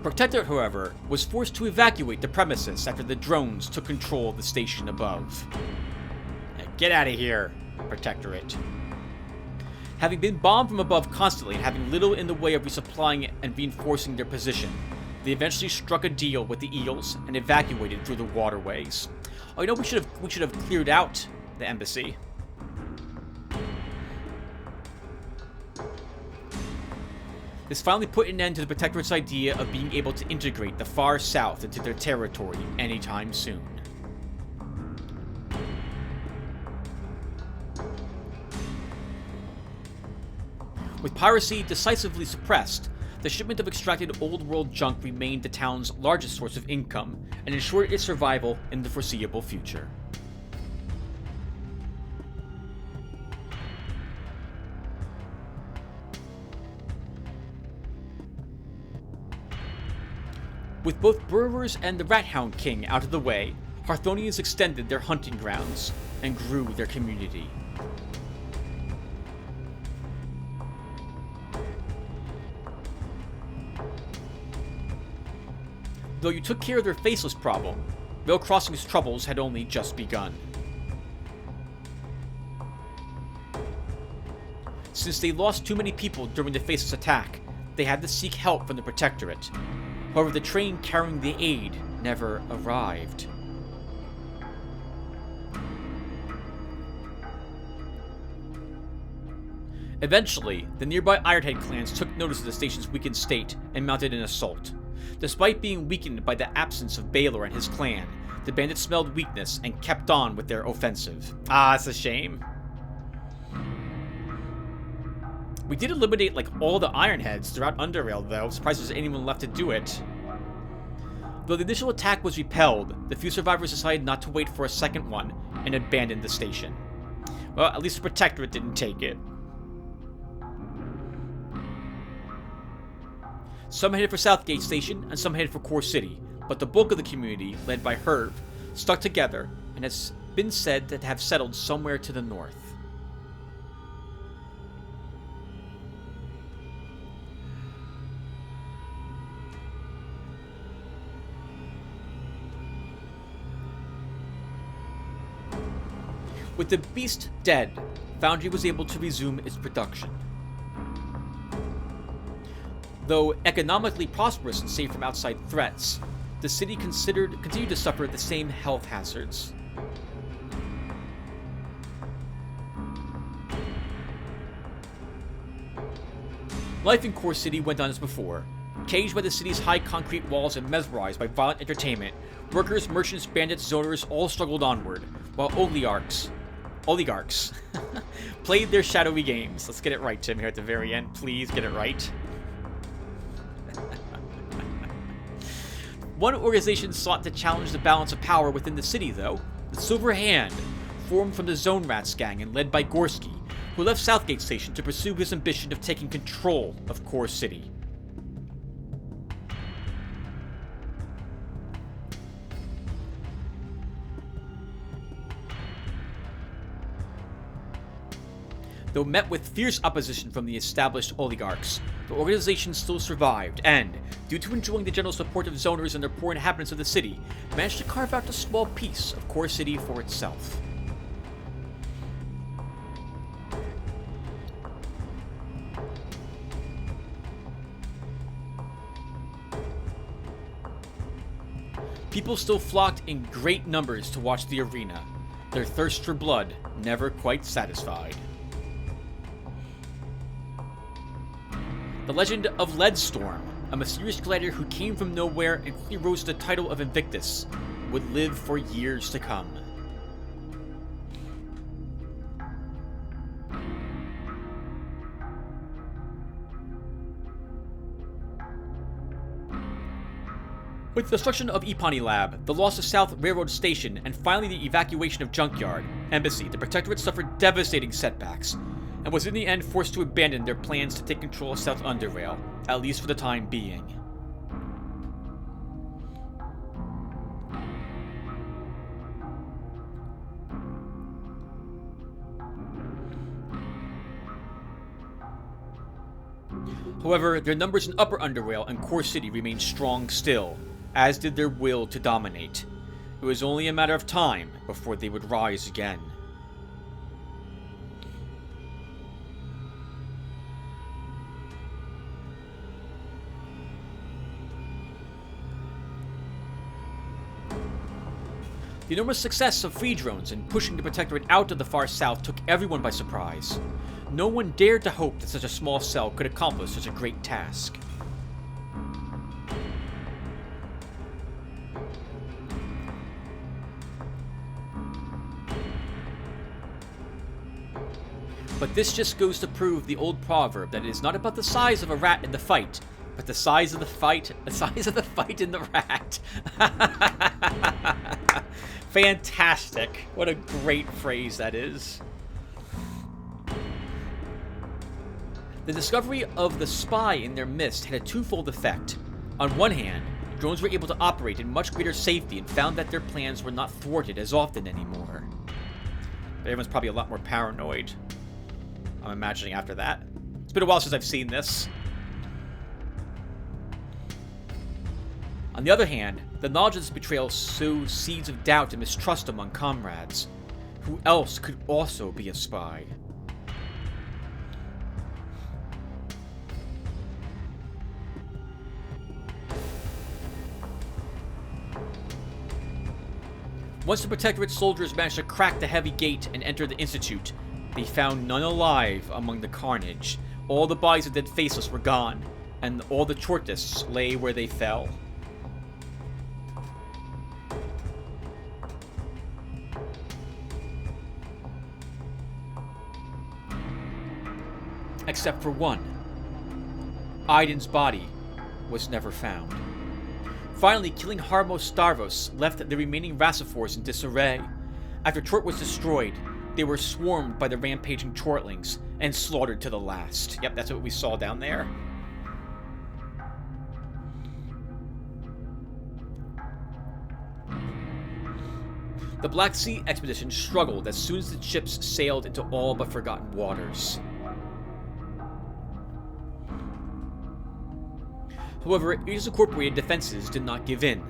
Protector, however, was forced to evacuate the premises after the drones took control of the station above. Get out of here, Protectorate. Having been bombed from above constantly and having little in the way of resupplying and reinforcing their position, they eventually struck a deal with the Eels and evacuated through the waterways. Oh, you know, we should have cleared out the embassy. This finally put an end to the Protectorate's idea of being able to integrate the far south into their territory anytime soon. With piracy decisively suppressed, the shipment of extracted old-world junk remained the town's largest source of income and ensured its survival in the foreseeable future. With both Brewers and the Rat Hound King out of the way, Hearthonians extended their hunting grounds and grew their community. Though you took care of their Faceless problem, Rail Crossing's troubles had only just begun. Since they lost too many people during the Faceless attack, they had to seek help from the Protectorate. However, the train carrying the aid never arrived. Eventually, the nearby Ironhead clans took notice of the station's weakened state and mounted an assault. Despite being weakened by the absence of Baylor and his clan, the bandits smelled weakness and kept on with their offensive. Ah, it's a shame. We did eliminate, like, all the Ironheads throughout Underrail, though. I'm surprised there's anyone left to do it. Though the initial attack was repelled, the few survivors decided not to wait for a second one and abandoned the station. Well, at least the Protectorate didn't take it. Some headed for Southgate Station, and some headed for Core City, but the bulk of the community, led by Herb, stuck together and has been said to have settled somewhere to the north. With the beast dead, Foundry was able to resume its production. Though economically prosperous and safe from outside threats, the city continued to suffer the same health hazards. Life in Core City went on as before. Caged by the city's high concrete walls and mesmerized by violent entertainment, workers, merchants, bandits, zoners all struggled onward, while oligarchs played their shadowy games. Let's get it right, Tim, here at the very end. Please get it right. One organization sought to challenge the balance of power within the city, though. The Silver Hand, formed from the Zone Rats gang and led by Gorski, who left Southgate Station to pursue his ambition of taking control of Core City. Though met with fierce opposition from the established oligarchs, the organization still survived and, due to enjoying the general support of zoners and the poor inhabitants of the city, managed to carve out a small piece of Core City for itself. People still flocked in great numbers to watch the arena, their thirst for blood never quite satisfied. The legend of Leadstorm, a mysterious gladiator who came from nowhere and quickly rose to the title of Invictus, would live for years to come. With the destruction of Epani Lab, the loss of South Railroad Station, and finally the evacuation of Junkyard Embassy, the Protectorate suffered devastating setbacks, and was in the end forced to abandon their plans to take control of South Underrail, at least for the time being. However, their numbers in Upper Underrail and Core City remained strong still, as did their will to dominate. It was only a matter of time before they would rise again. The enormous success of free drones in pushing the Protectorate out of the far south took everyone by surprise. No one dared to hope that such a small cell could accomplish such a great task. But this just goes to prove the old proverb that it is not about the size of a rat in the fight, but the size of the fight in the rat. Fantastic. What a great phrase that is. The discovery of the spy in their midst had a twofold effect. On one hand, drones were able to operate in much greater safety and found that their plans were not thwarted as often anymore. But everyone's probably a lot more paranoid, I'm imagining, after that. It's been a while since I've seen this. On the other hand, the knowledge of this betrayal sowed seeds of doubt and mistrust among comrades. Who else could also be a spy? Once the Protectorate soldiers managed to crack the heavy gate and enter the Institute, they found none alive among the carnage. All the bodies of dead Faceless were gone, and all the Chortists lay where they fell. Except for one. Aiden's body was never found. Finally, killing Harmos Starvos left the remaining Rassiphors in disarray. After Chort was destroyed, they were swarmed by the rampaging Chortlings and slaughtered to the last. Yep, that's what we saw down there. The Black Sea expedition struggled as soon as the ships sailed into all but forgotten waters. However, Aegis Incorporated defenses did not give in.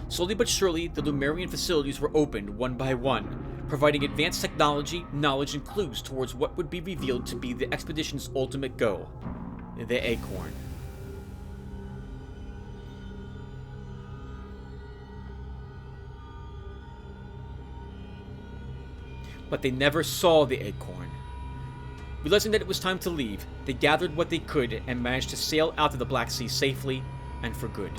Slowly but surely, the Lumerian facilities were opened one by one, providing advanced technology, knowledge, and clues towards what would be revealed to be the expedition's ultimate goal, the Acorn. But they never saw the Acorn. Realizing that it was time to leave, they gathered what they could and managed to sail out of the Black Sea safely and for good.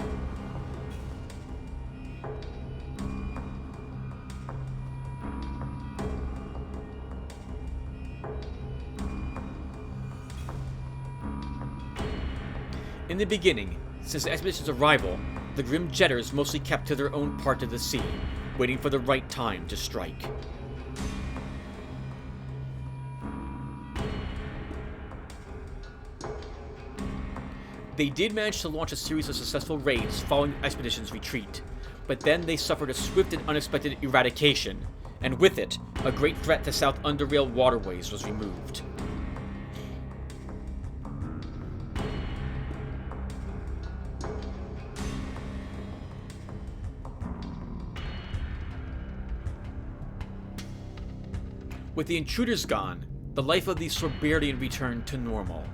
In the beginning, since the expedition's arrival, the Grim Jetters mostly kept to their own part of the sea, waiting for the right time to strike. They did manage to launch a series of successful raids following the expedition's retreat, but then they suffered a swift and unexpected eradication, and with it, a great threat to South Underrail waterways was removed. With the intruders gone, the life of the Sorberian returned to normal.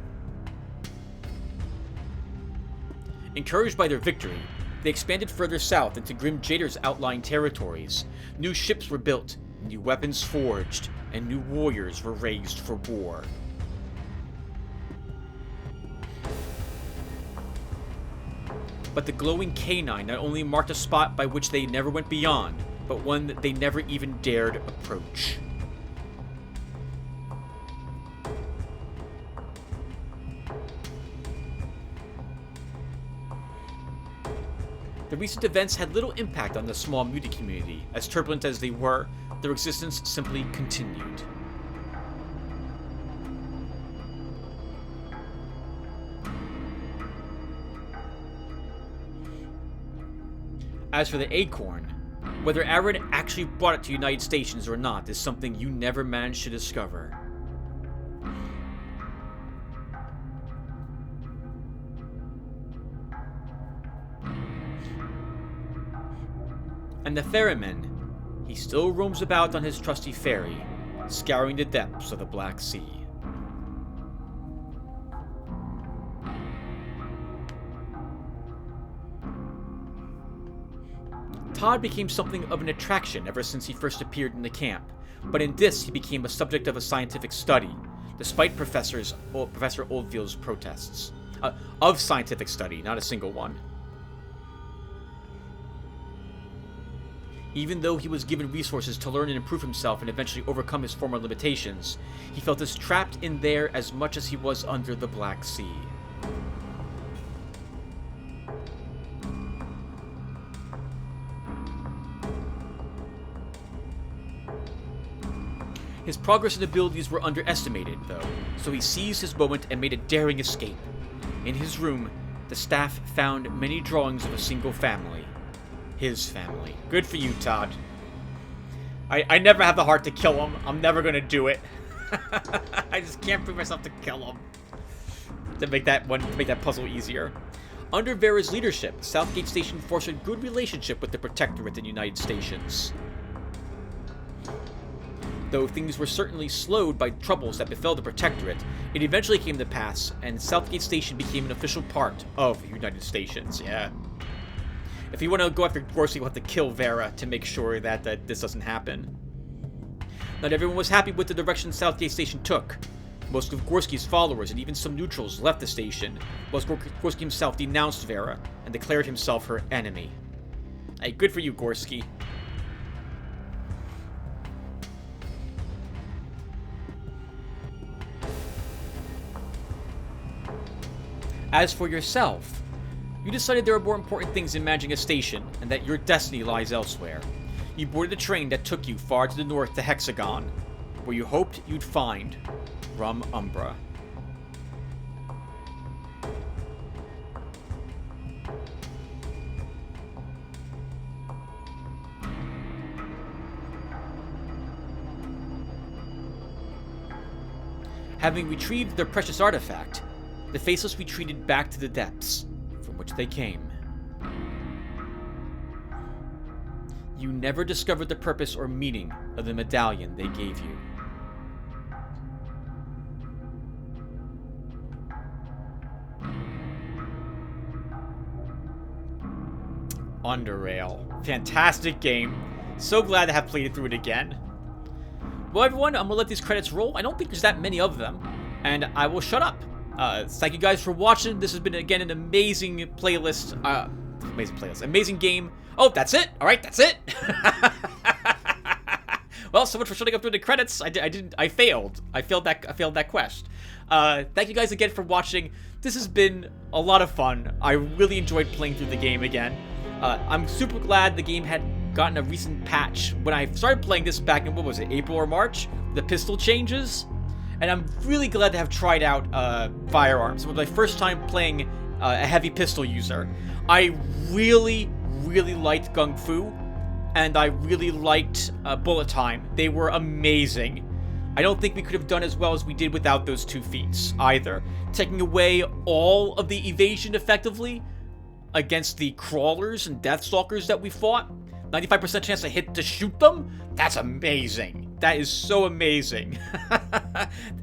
Encouraged by their victory, they expanded further south into Grim Jader's outlying territories. New ships were built, new weapons forged, and new warriors were raised for war. But the glowing canine not only marked a spot by which they never went beyond, but one that they never even dared approach. The recent events had little impact on the small mutant community. As turbulent as they were, their existence simply continued. As for the Acorn, whether Aaron actually brought it to United Stations or not is something you never managed to discover. And the ferryman, he still roams about on his trusty ferry, scouring the depths of the Black Sea. Todd became something of an attraction ever since he first appeared in the camp, but in this he became a subject of a scientific study, despite Professor Oldfield's protests. Of scientific study, not a single one. Even though he was given resources to learn and improve himself and eventually overcome his former limitations, he felt as trapped in there as much as he was under the Black Sea. His progress and abilities were underestimated, though, so he seized his moment and made a daring escape. In his room, the staff found many drawings of a single family. His family. Good for you, Todd. I never have the heart to kill him. I'm never gonna do it. I just can't bring myself to kill him. To make that puzzle easier. Under Vera's leadership, Southgate Station forged a good relationship with the Protectorate and United Stations. Though things were certainly slowed by troubles that befell the Protectorate, it eventually came to pass, and Southgate Station became an official part of the United Stations. Yeah. If you want to go after Gorski, you'll have to kill Vera to make sure that this doesn't happen. Not everyone was happy with the direction Southgate Station took. Most of Gorski's followers and even some neutrals left the station, whilst Gorski himself denounced Vera and declared himself her enemy. Hey, good for you, Gorski. As for yourself, you decided there are more important things in managing a station, and that your destiny lies elsewhere. You boarded a train that took you far to the north to Hexagon, where you hoped you'd find Rum Umbra. Having retrieved their precious artifact, the Faceless retreated back to the depths from which they came. You never discovered the purpose or meaning of the medallion they gave you. Underrail. Fantastic game. So glad to have played through it again. Well, everyone, I'm going to let these credits roll. I don't think there's that many of them. And I will shut up. Thank you guys for watching. This has been, again, an amazing playlist. Amazing game. Oh, that's it. All right, that's it. Well, so much for shutting up through the credits. I failed. I failed that quest. Thank you guys again for watching. This has been a lot of fun. I really enjoyed playing through the game again. I'm super glad the game had gotten a recent patch. When I started playing this back in, what was it, April or March? The pistol changes. And I'm really glad to have tried out firearms. It was my first time playing a heavy pistol user. I really liked Gung Fu, and I really liked Bullet Time. They were amazing. I don't think we could have done as well as we did without those two feats either. Taking away all of the evasion effectively against the crawlers and deathstalkers that we fought. 95% chance to shoot them? That's amazing. That is so amazing.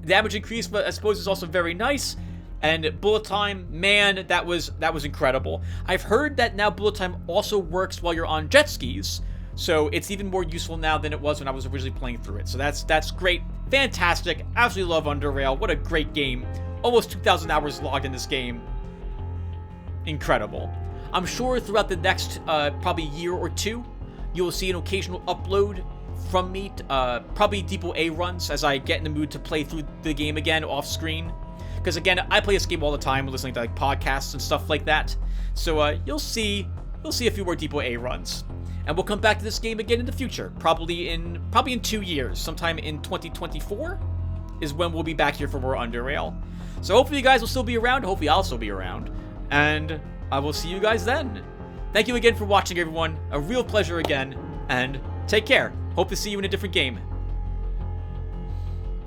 Damage increase, but I suppose is also very nice. And bullet time, man, that was incredible. I've heard that now bullet time also works while you're on jet skis, so it's even more useful now than it was when I was originally playing through it. So that's great, fantastic. Absolutely love Underrail. What a great game. Almost 2,000 hours logged in this game. Incredible. I'm sure throughout the next probably year or two, you will see an occasional upload from me, probably Depot A runs as I get in the mood to play through the game again off screen. Because again, I play this game all the time, listening to like podcasts and stuff like that. So you'll see a few more Depot A runs, and we'll come back to this game again in the future, probably in 2 years, sometime in 2024, is when we'll be back here for more Underrail. So hopefully you guys will still be around. Hopefully I'll still be around, and I will see you guys then. Thank you again for watching, everyone. A real pleasure again, and take care. Hope to see you in a different game